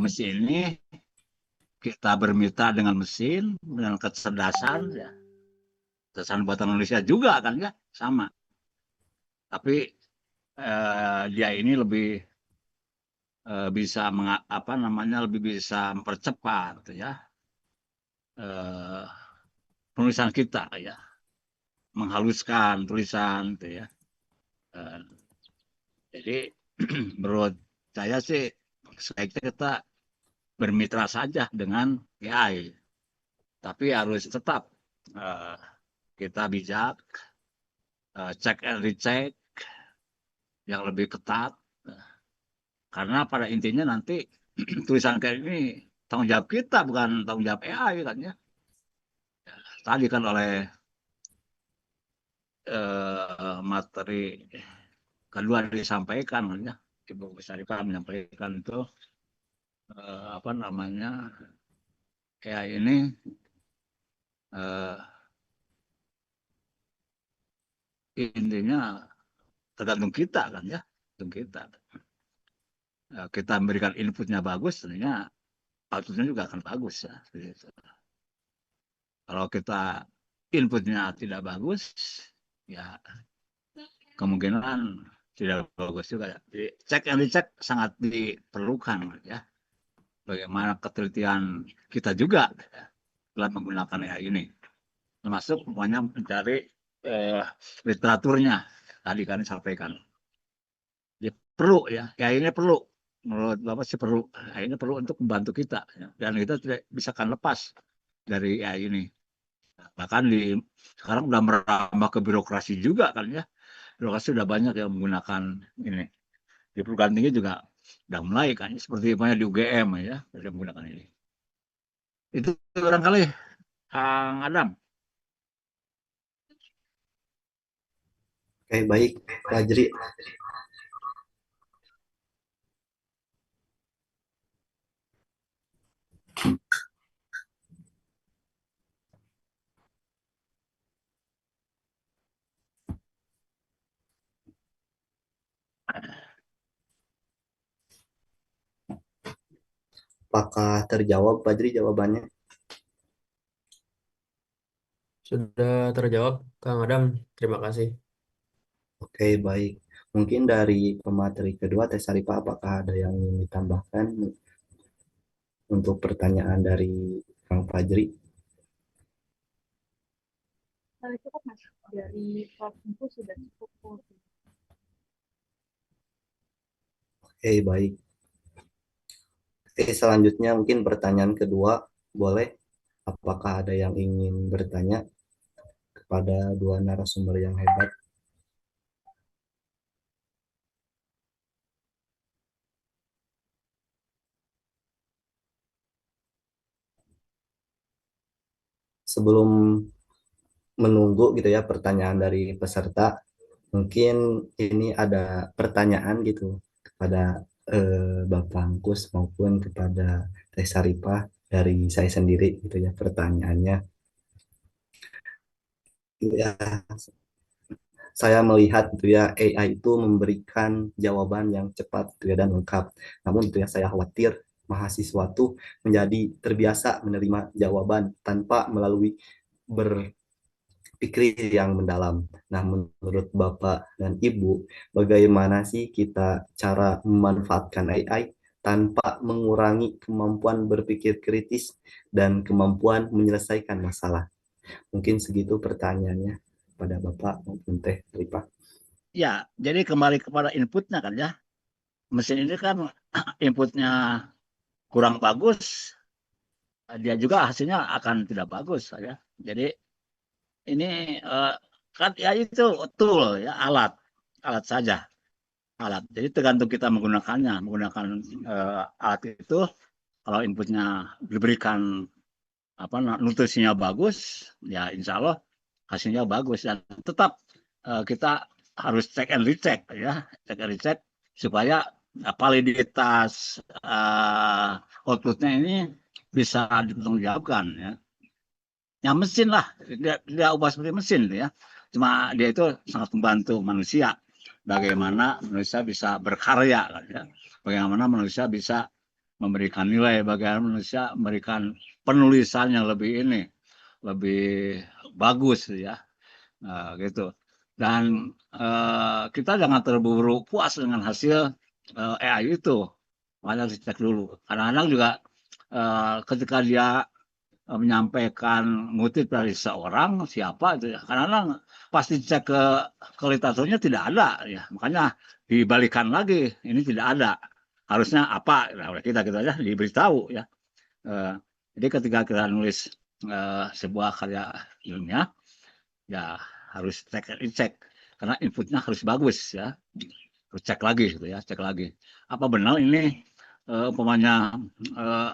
mesin ini kita bermitra dengan mesin dengan kecerdasan ya. Kecerdasan buatan manusia juga kan ya sama. Tapi dia ini lebih bisa apa namanya lebih bisa mempercepat gitu ya eh, penulisan kita ya menghaluskan tulisan gitu ya. Eh, jadi menurut saya sih sebaiknya kita bermitra saja dengan AI, tapi harus tetap eh, kita bijak, cek and recheck yang lebih ketat, karena pada intinya nanti tulisan kayak ini tanggung jawab kita bukan tanggung jawab AI kan ya. Tadi kan oleh materi kedua disampaikan kan ya, Ibu Besarika menyampaikan itu apa namanya, AI ini eh, intinya tergantung kita kan ya, tergantung kita. Kita memberikan inputnya bagus, tentunya outputnya juga akan bagus ya. Gitu. Kalau kita inputnya tidak bagus, ya kemungkinan tidak bagus juga. Jadi cek yang dicek sangat diperlukan ya. Bagaimana ketelitian kita juga ya, dalam menggunakan AI ini. Termasuk semuanya mencari literaturnya tadi kan sampaikan. Jadi perlu ya, AI ini perlu. Menurut Bapak sih perlu. AI ini perlu untuk membantu kita. Ya. Dan kita tidak bisa akan lepas dari AI ini. Bahkan sekarang udah merambah ke birokrasi juga kan ya. Birokrasi sudah banyak yang menggunakan ini. Di perguruan tinggi juga udah mulai kan, seperti di UGM ya, sudah menggunakan ini. Itu barangkali Kang Adam. Oke, baik, Pak Jri. Apakah terjawab, Pak Jri, jawabannya? Sudah terjawab, Kang Adam. Terima kasih. Oke, baik. Mungkin dari pemateri kedua, Teh Saripa, apakah ada yang ingin ditambahkan untuk pertanyaan dari Kang Fajri? Cukup Mas, dari Prof. Info sudah cukup. Oke, baik. Oke, selanjutnya mungkin pertanyaan kedua, boleh? Apakah ada yang ingin bertanya kepada dua narasumber yang hebat? Sebelum menunggu gitu ya pertanyaan dari peserta, mungkin ini ada pertanyaan gitu kepada Bapak Angkus maupun kepada Teh Saripah dari saya sendiri gitu ya pertanyaannya. Ya, saya melihat gitu ya AI itu memberikan jawaban yang cepat gitu ya dan lengkap. Namun itu ya saya khawatir mahasiswa tuh menjadi terbiasa menerima jawaban tanpa melalui berpikir yang mendalam. Nah, menurut Bapak dan Ibu, bagaimana sih kita cara memanfaatkan AI tanpa mengurangi kemampuan berpikir kritis dan kemampuan menyelesaikan masalah? Mungkin segitu pertanyaannya pada Bapak maupun Teh Ripah. Ya, jadi kembali kepada inputnya kan ya. Mesin ini kan inputnya kurang bagus, dia juga hasilnya akan tidak bagus ya. Jadi ini kan ya itu tool ya, alat saja, alat. Jadi tergantung kita menggunakan alat itu. Kalau inputnya diberikan nutrisinya bagus, ya insya Allah hasilnya bagus. Dan tetap kita harus check and recheck ya, check and recheck supaya validitas outputnya ini bisa dipertanggungjawabkan ya. Ya mesin lah, dia ubah seperti mesin ya. Cuma dia itu sangat membantu manusia. Bagaimana manusia bisa berkarya kan ya. Bagaimana manusia bisa memberikan nilai, bagaimana manusia memberikan penulisan yang lebih bagus ya. Gitu. Dan kita jangan terburu puas dengan hasil AI itu. Makanya dicek dulu. Kadang-kadang juga ketika dia menyampaikan ngutip dari seorang siapa itu ya, kadang-kadang pasti cek ke literaturnya tidak ada ya, makanya dibalikan lagi ini tidak ada, harusnya apa nah, oleh kita aja diberitahu ya. Jadi ketika kita nulis sebuah karya ilmiah ya harus cek karena inputnya harus bagus ya, harus cek lagi gitu ya, cek lagi apa benar ini umpamanya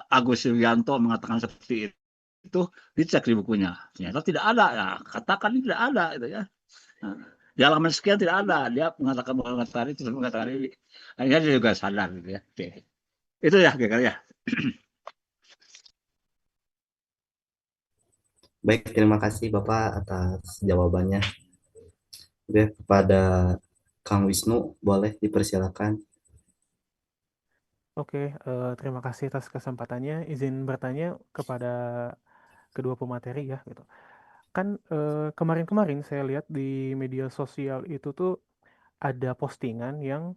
Agus Yulianto mengatakan seperti itu, dicek di bukunya ternyata tidak ada ya, katakan tidak ada itu ya. Nah, di halaman sekian tidak ada dia mengatakan itu mengatakan ini, akhirnya dia juga sadar gitu ya. Oke. Itu ya kira-kira ya. Baik, terima kasih Bapak atas jawabannya. Oke, kepada Kang Wisnu, boleh dipersilakan. Oke, terima kasih atas kesempatannya. Izin bertanya kepada kedua pemateri ya gitu. Kan kemarin-kemarin saya lihat di media sosial itu tuh ada postingan yang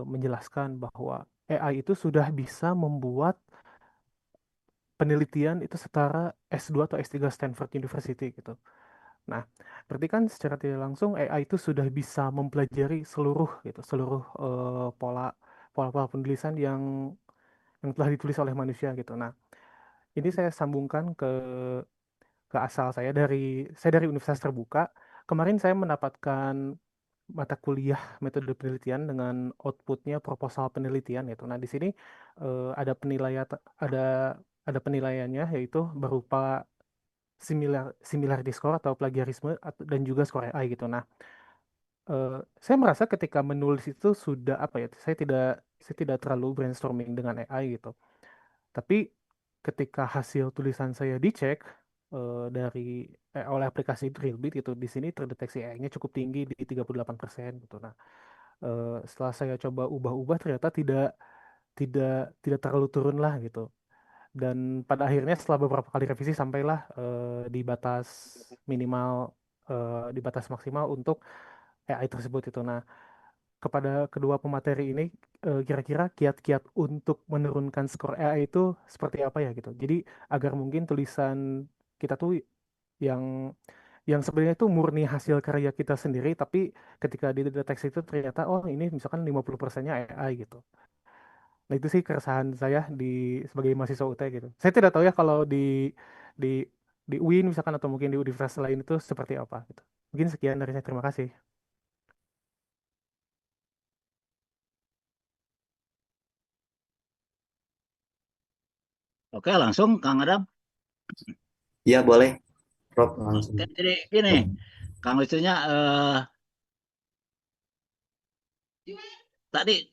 menjelaskan bahwa AI itu sudah bisa membuat penelitian itu setara S2 atau S3 Stanford University gitu. Nah, berarti kan secara tidak langsung AI itu sudah bisa mempelajari seluruh gitu, seluruh pola-pola penulisan yang telah ditulis oleh manusia gitu. Nah, ini saya sambungkan ke asal saya dari Universitas Terbuka. Kemarin saya mendapatkan mata kuliah metode penelitian dengan outputnya proposal penelitian gitu. Nah, di sini ada ada ada penilaiannya yaitu berupa similarity score atau plagiarisme dan juga skor AI gitu. Nah, saya merasa ketika menulis itu sudah apa ya? Saya tidak terlalu brainstorming dengan AI gitu. Tapi ketika hasil tulisan saya dicek oleh aplikasi Drillbit itu di sini terdeteksi AI-nya cukup tinggi di 38% gitu. Nah, setelah saya coba ubah-ubah ternyata tidak terlalu turun lah gitu. Dan pada akhirnya setelah beberapa kali revisi sampailah di batas minimal di batas maksimal untuk AI tersebut itu. Nah, kepada kedua pemateri ini kira-kira kiat-kiat untuk menurunkan skor AI itu seperti apa ya gitu. Jadi agar mungkin tulisan kita tuh yang yang sebenarnya itu murni hasil karya kita sendiri tapi ketika dideteksi itu ternyata oh ini misalkan 50%-nya AI gitu. Nah, itu sih keresahan saya sebagai mahasiswa UT gitu. Saya tidak tahu ya kalau di di UIN misalkan atau mungkin di universitas lain itu seperti apa gitu. Mungkin sekian dari saya. Terima kasih. Oke, langsung Kang Adam. Iya, boleh, Prof. Langsung. Oke, jadi gini, Kang istrinya tadi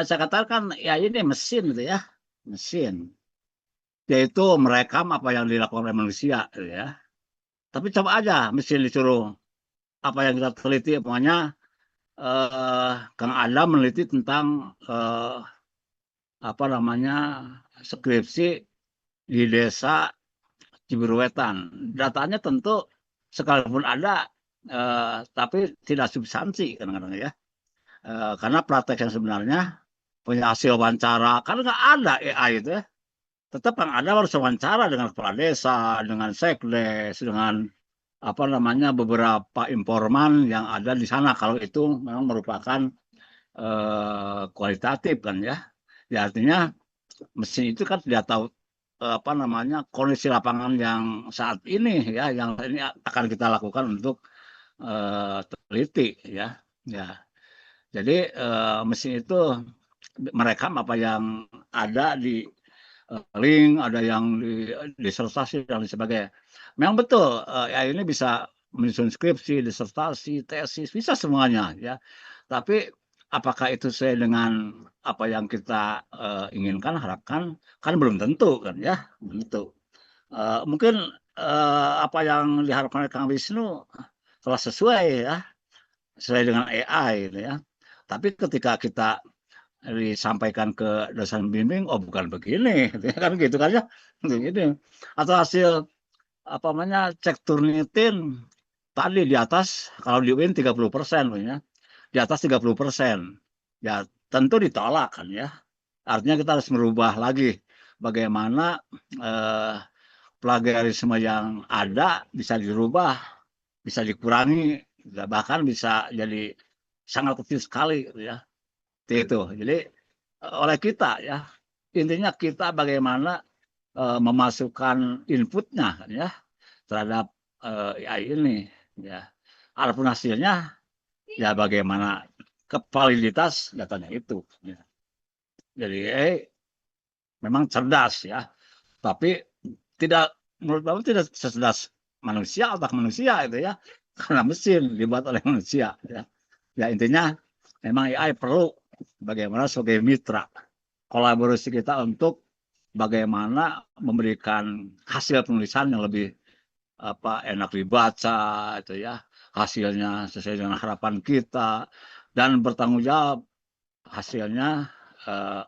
saya katakan ya ini mesin gitu ya, mesin. Yaitu merekam apa yang dilakukan oleh manusia gitu ya. Tapi coba aja mesin disuruh apa yang kita teliti, pokoknya Kang Adam meneliti tentang apa namanya skripsi di desa Cibiruetan. Datanya tentu sekalipun ada, tapi tidak substansi kadang-kadang ya. Karena praktek yang sebenarnya punya hasil wawancara, kan nggak ada AI itu ya. Tetap yang ada harus wawancara dengan kepala desa, dengan sekdes, dengan apa namanya beberapa informan yang ada di sana. Kalau itu memang merupakan kualitatif kan ya. Ya artinya mesin itu kan tidak tahu apa namanya kondisi lapangan yang saat ini ya, yang ini akan kita lakukan untuk teliti ya. Ya, jadi mesin itu merekam apa yang ada di link, ada yang di disertasi dan sebagainya. Memang betul ya ini bisa menyusun skripsi, disertasi, tesis, bisa semuanya ya. Tapi apakah itu sesuai dengan apa yang kita inginkan, harapkan, kan belum tentu kan ya, belum tentu. Mungkin apa yang diharapkan oleh Kang Wisnu telah sesuai ya, sesuai dengan AI gitu ya. Tapi ketika kita disampaikan ke dosen bimbing, oh bukan begini, kan gitu kan ya, begini. Atau hasil apa namanya cek Turnitin tadi di atas, kalau di UIN 30% ya, di atas 30%, ya tentu ditolak kan ya. Artinya kita harus merubah lagi bagaimana plagiarisme yang ada bisa dirubah, bisa dikurangi, bahkan bisa jadi sangat kecil sekali ya. Itu. Jadi oleh kita ya, intinya kita bagaimana memasukkan inputnya kan ya terhadap AI ini ya. Adapun hasilnya ya bagaimana validitas datanya itu ya. Jadi memang cerdas ya, tapi tidak, menurut Bapak tidak secerdas manusia, otak manusia itu ya, karena mesin dibuat oleh manusia ya. Ya intinya memang AI perlu bagaimana sebagai mitra kolaborasi kita untuk bagaimana memberikan hasil penulisan yang lebih enak dibaca itu ya, hasilnya sesuai dengan harapan kita dan bertanggung jawab hasilnya,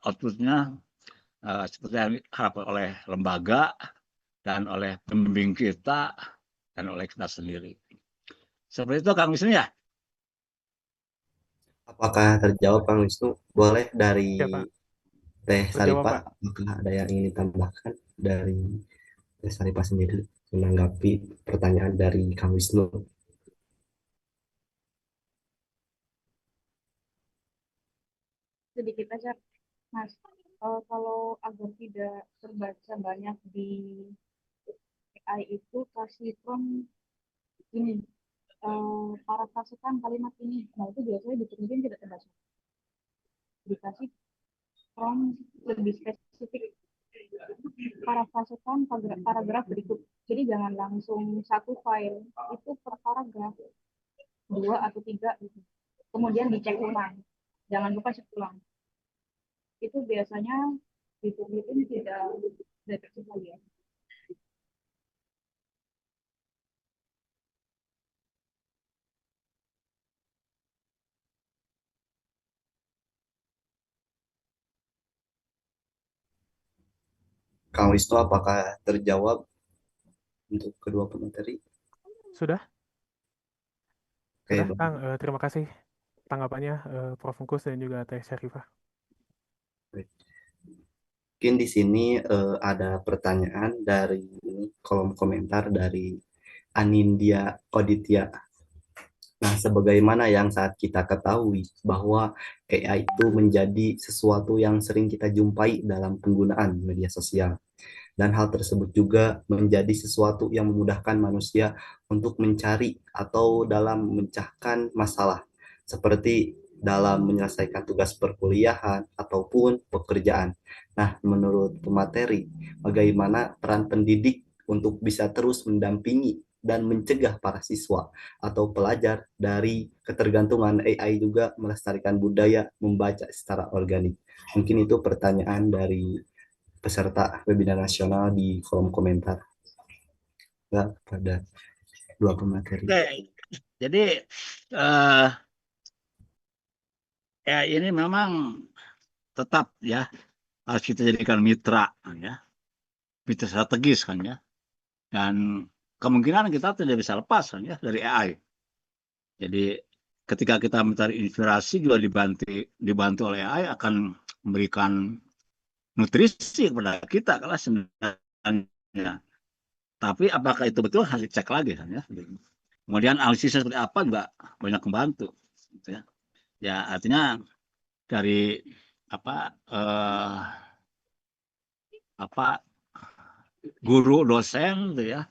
outputnya seperti yang diharapkan oleh lembaga dan oleh pembimbing kita dan oleh kita sendiri. Seperti itu Kang Wisnu ya. Apakah terjawab Kang Wisnu? Boleh dari Ya, Pak. Teh Terjawab, Saripah, Pak. apakah ada yang ingin ditambahkan dari Teh Saripah sendiri menanggapi pertanyaan dari Kang Wisnu? Sedikit aja, Mas. Kalau agar tidak terbaca banyak di AI itu kasih prompt ini, parafrasekan kalimat ini. Nah itu biasanya diturunin tidak terbaca. Dikasih prompt lebih spesifik, parafrasekan paragraf berikut. Jadi jangan langsung satu file, itu per paragraf, 2 atau 3 gitu. Kemudian dicek ulang. Jangan lupa cek ulang. Itu biasanya diturunin tidak deteksi lagi ya. Kang Wisnu, apakah terjawab untuk kedua pemateri? Sudah? Oke, Sudah, Bang. Kang. Terima kasih tanggapannya, Prof. Mungkus dan juga Teh Syarifah. Mungkin di sini ada pertanyaan dari kolom komentar dari Anindya Oditya. Nah, sebagaimana yang saat kita ketahui bahwa AI itu menjadi sesuatu yang sering kita jumpai dalam penggunaan media sosial. Dan hal tersebut juga menjadi sesuatu yang memudahkan manusia untuk mencari atau dalam memecahkan masalah, seperti dalam menyelesaikan tugas perkuliahan ataupun pekerjaan. Nah, menurut pemateri, bagaimana peran pendidik untuk bisa terus mendampingi dan mencegah para siswa atau pelajar dari ketergantungan AI juga melestarikan budaya membaca secara organik. Mungkin itu pertanyaan dari peserta webinar nasional di kolom komentar. Ya, pada dua pemateri. Oke, jadi eh, ya ini memang tetap ya harus kita jadikan mitra ya, mitra strategis kan ya. Dan kemungkinan kita tidak bisa lepas kan ya dari AI. Jadi ketika kita mencari inspirasi juga dibantu oleh AI akan memberikan nutrisi kepada kita kalau sebenarnya. Tapi apakah itu betul harus dicek lagi kan ya. Kemudian analisisnya seperti apa juga banyak membantu. Gitu ya. Ya artinya dari apa apa guru dosen gitu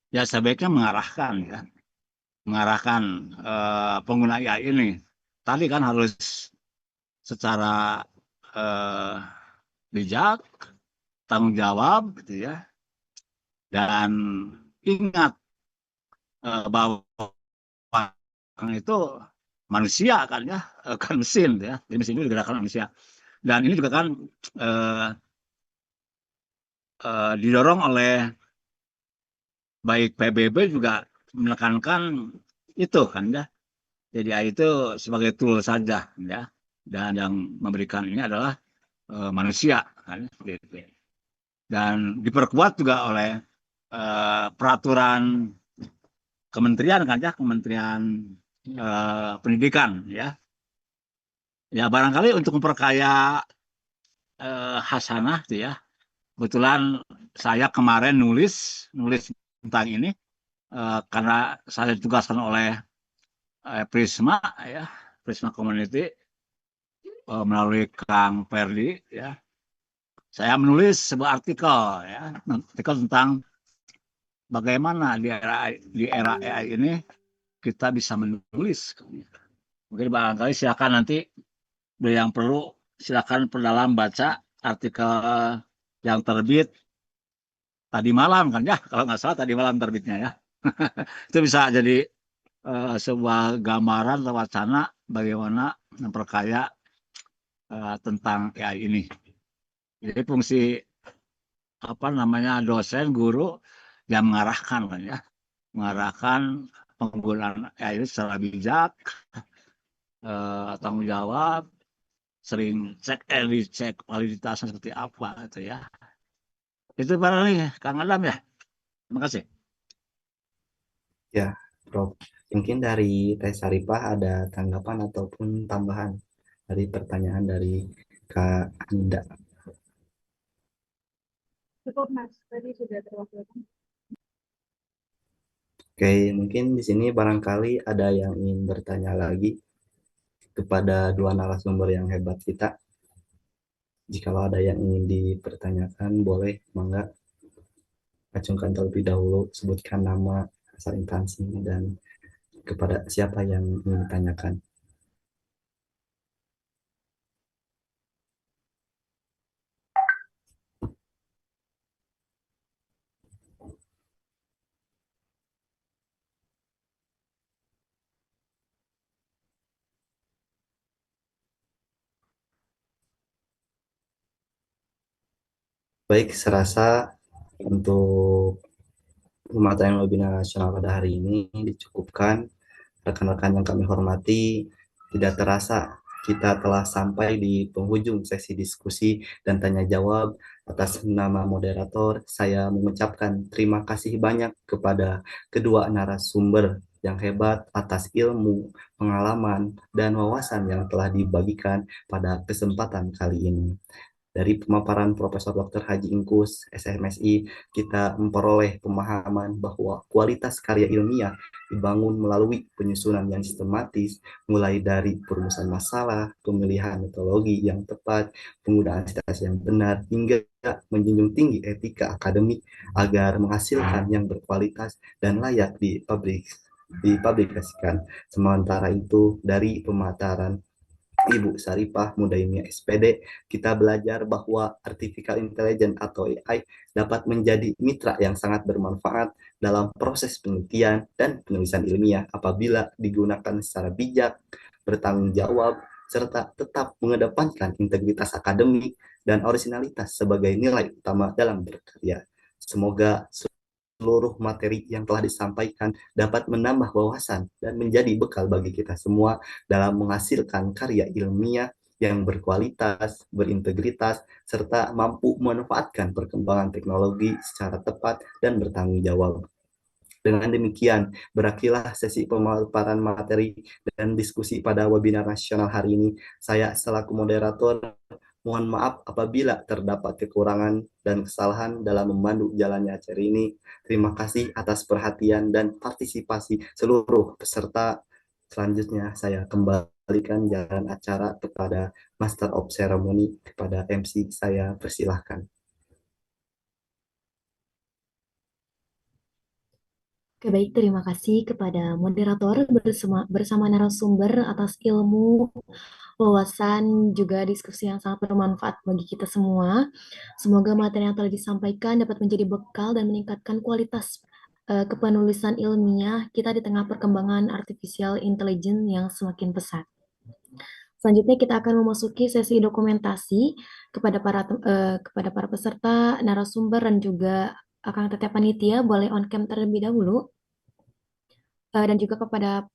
ya sebaiknya mengarahkan pengguna AI ini tadi kan harus secara eh, bijak, tanggung jawab gitu ya, dan ingat bahwa itu manusia kan ya, kan mesin ya, jadi mesin itu digerakkan manusia. Dan ini juga kan eh, didorong oleh baik PBB juga menekankan itu kan ya. Jadi AI itu sebagai tool saja ya, dan yang memberikan ini adalah manusia kan gitu. Dan diperkuat juga oleh peraturan kementerian kan ya, Kementerian Pendidikan ya. Ya barangkali untuk memperkaya Hasanah tuh ya. Kebetulan saya kemarin nulis tentang ini karena saya ditugaskan oleh Prisma ya, Prisma Community melalui Kang Perdi ya. Saya menulis sebuah artikel ya, artikel tentang bagaimana di era AI ini kita bisa menulis. Mungkin barangkali silakan nanti yang perlu silakan perdalam baca artikel yang terbit tadi malam kan ya, kalau nggak salah tadi malam terbitnya ya. Itu bisa jadi sebuah gambaran atau wacana bagaimana memperkaya tentang AI ini. Jadi fungsi apa namanya dosen, guru yang mengarahkan kan ya, mengarahkan penggunaan AI ini secara bijak, tanggung jawab, sering cek cek validitasnya seperti apa gitu ya. Itu barangkali Kang Adam ya. Terima kasih. Ya, Prof. Mungkin dari Teh Saripah ada tanggapan ataupun tambahan dari pertanyaan dari Kak Anida. Cukup Mas, tadi sudah terwakilkan. Oke, mungkin di sini barangkali ada yang ingin bertanya lagi kepada dua narasumber yang hebat kita. Jikalau ada yang ingin dipertanyakan, boleh, mangga acungkan terlebih dahulu, sebutkan nama, asal instansi, dan kepada siapa yang ingin ditanyakan. Baik, serasa untuk pemateri webinar nasional pada hari ini dicukupkan. Rekan-rekan yang kami hormati, tidak terasa kita telah sampai di penghujung sesi diskusi dan tanya jawab. Atas nama moderator, saya mengucapkan terima kasih banyak kepada kedua narasumber yang hebat atas ilmu, pengalaman, dan wawasan yang telah dibagikan pada kesempatan kali ini. Dari pemaparan Profesor Dr. Haji Ingkus, SMSI, kita memperoleh pemahaman bahwa kualitas karya ilmiah dibangun melalui penyusunan yang sistematis, mulai dari perumusan masalah, pemilihan metodologi yang tepat, penggunaan citasi yang benar, hingga menjunjung tinggi etika akademik agar menghasilkan yang berkualitas dan layak dipublikasikan. Sementara itu, dari pemaparan Ibu Saripah Mudaimia SPD, kita belajar bahwa artificial intelligence atau AI dapat menjadi mitra yang sangat bermanfaat dalam proses penelitian dan penulisan ilmiah apabila digunakan secara bijak, bertanggung jawab, serta tetap mengedepankan integritas akademik dan originalitas sebagai nilai utama dalam berkarya. Semoga seluruh materi yang telah disampaikan dapat menambah wawasan dan menjadi bekal bagi kita semua dalam menghasilkan karya ilmiah yang berkualitas, berintegritas, serta mampu memanfaatkan perkembangan teknologi secara tepat dan bertanggung jawab. Dengan demikian, berakhirlah sesi pemaparan materi dan diskusi pada webinar nasional hari ini. Saya selaku moderator mohon maaf apabila terdapat kekurangan dan kesalahan dalam memandu jalannya acara ini. Terima kasih atas perhatian dan partisipasi seluruh peserta. Selanjutnya saya kembalikan jalan acara kepada Master of Ceremony, kepada MC, saya persilahkan. Oke, baik. Terima kasih kepada moderator bersama narasumber atas ilmu, wawasan, juga diskusi yang sangat bermanfaat bagi kita semua. Semoga materi yang telah disampaikan dapat menjadi bekal dan meningkatkan kualitas kepenulisan ilmiah kita di tengah perkembangan artificial intelligence yang semakin pesat. Selanjutnya kita akan memasuki sesi dokumentasi kepada para peserta, narasumber, dan juga akan tetap panitia boleh on cam terlebih dahulu. Dan juga kepada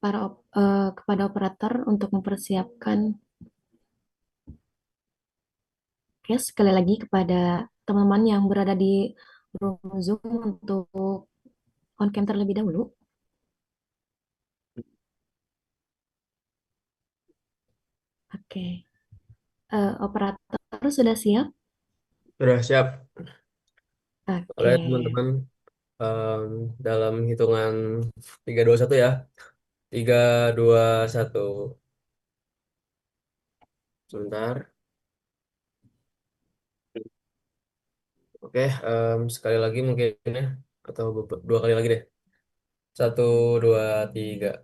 operator untuk mempersiapkan. Oke, sekali lagi kepada teman-teman yang berada di room Zoom untuk on cam terlebih dahulu. Oke. Operator sudah siap? Sudah siap. Oke. Oleh teman-teman, em, dalam hitungan 3, 2, 1 ya. 3, 2, 1. Sebentar. Oke, sekali lagi mungkin ya. Atau 2 kali lagi deh. 1, 2, 3.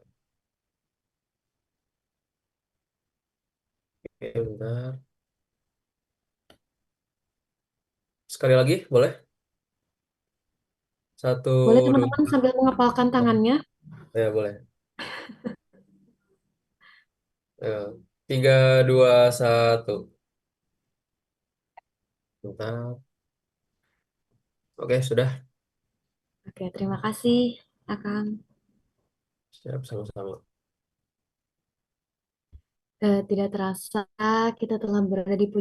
Oke, bentar. Sekali lagi, boleh? Satu, Boleh dua, teman-teman sambil mengepalkan tangannya. ya boleh. Ya. 3, 2, 1. Mantap. Oke, sudah. Oke, terima kasih, Akang. Siap, sama-sama. Tidak terasa kita telah berada di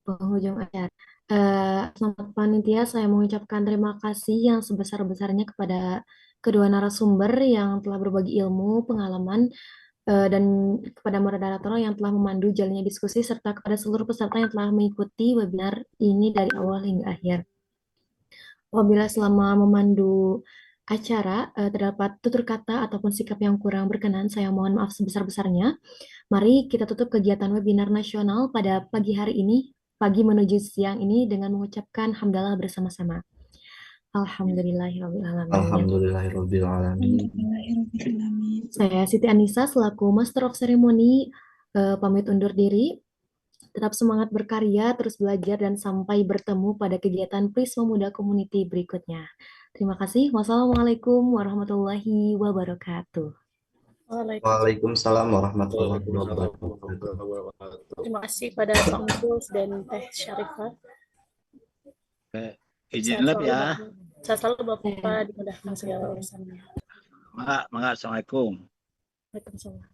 penghujung acara. Selamat panitia, saya mengucapkan terima kasih yang sebesar-besarnya kepada kedua narasumber yang telah berbagi ilmu, pengalaman, dan kepada moderator yang telah memandu jalannya diskusi, serta kepada seluruh peserta yang telah mengikuti webinar ini dari awal hingga akhir. Apabila selama memandu acara terdapat tutur kata ataupun sikap yang kurang berkenan, saya mohon maaf sebesar-besarnya. Mari kita tutup kegiatan webinar nasional pada pagi hari ini, pagi menuju siang ini dengan mengucapkan hamdalah bersama-sama. Alhamdulillahirrahmanirrahim. Alhamdulillahirrahmanirrahim. Saya Siti Anissa selaku Master of Ceremony pamit undur diri. Tetap semangat berkarya, terus belajar, dan sampai bertemu pada kegiatan Prisma Muda Community berikutnya. Terima kasih. Wassalamualaikum warahmatullahi wabarakatuh. Waalaikumsalam warahmatullahi Waalaikumsalam wabarakatuh. warahmatullahi wabarakatuh. Terima kasih pada Pak Mungkus dan Teh Syarifah. Oke, Sehat izin lab selalu ya. Bapak. Sehat selalu Bapak, dimudahkan segala urusannya. Mangga, assalamualaikum. Waalaikumsalam.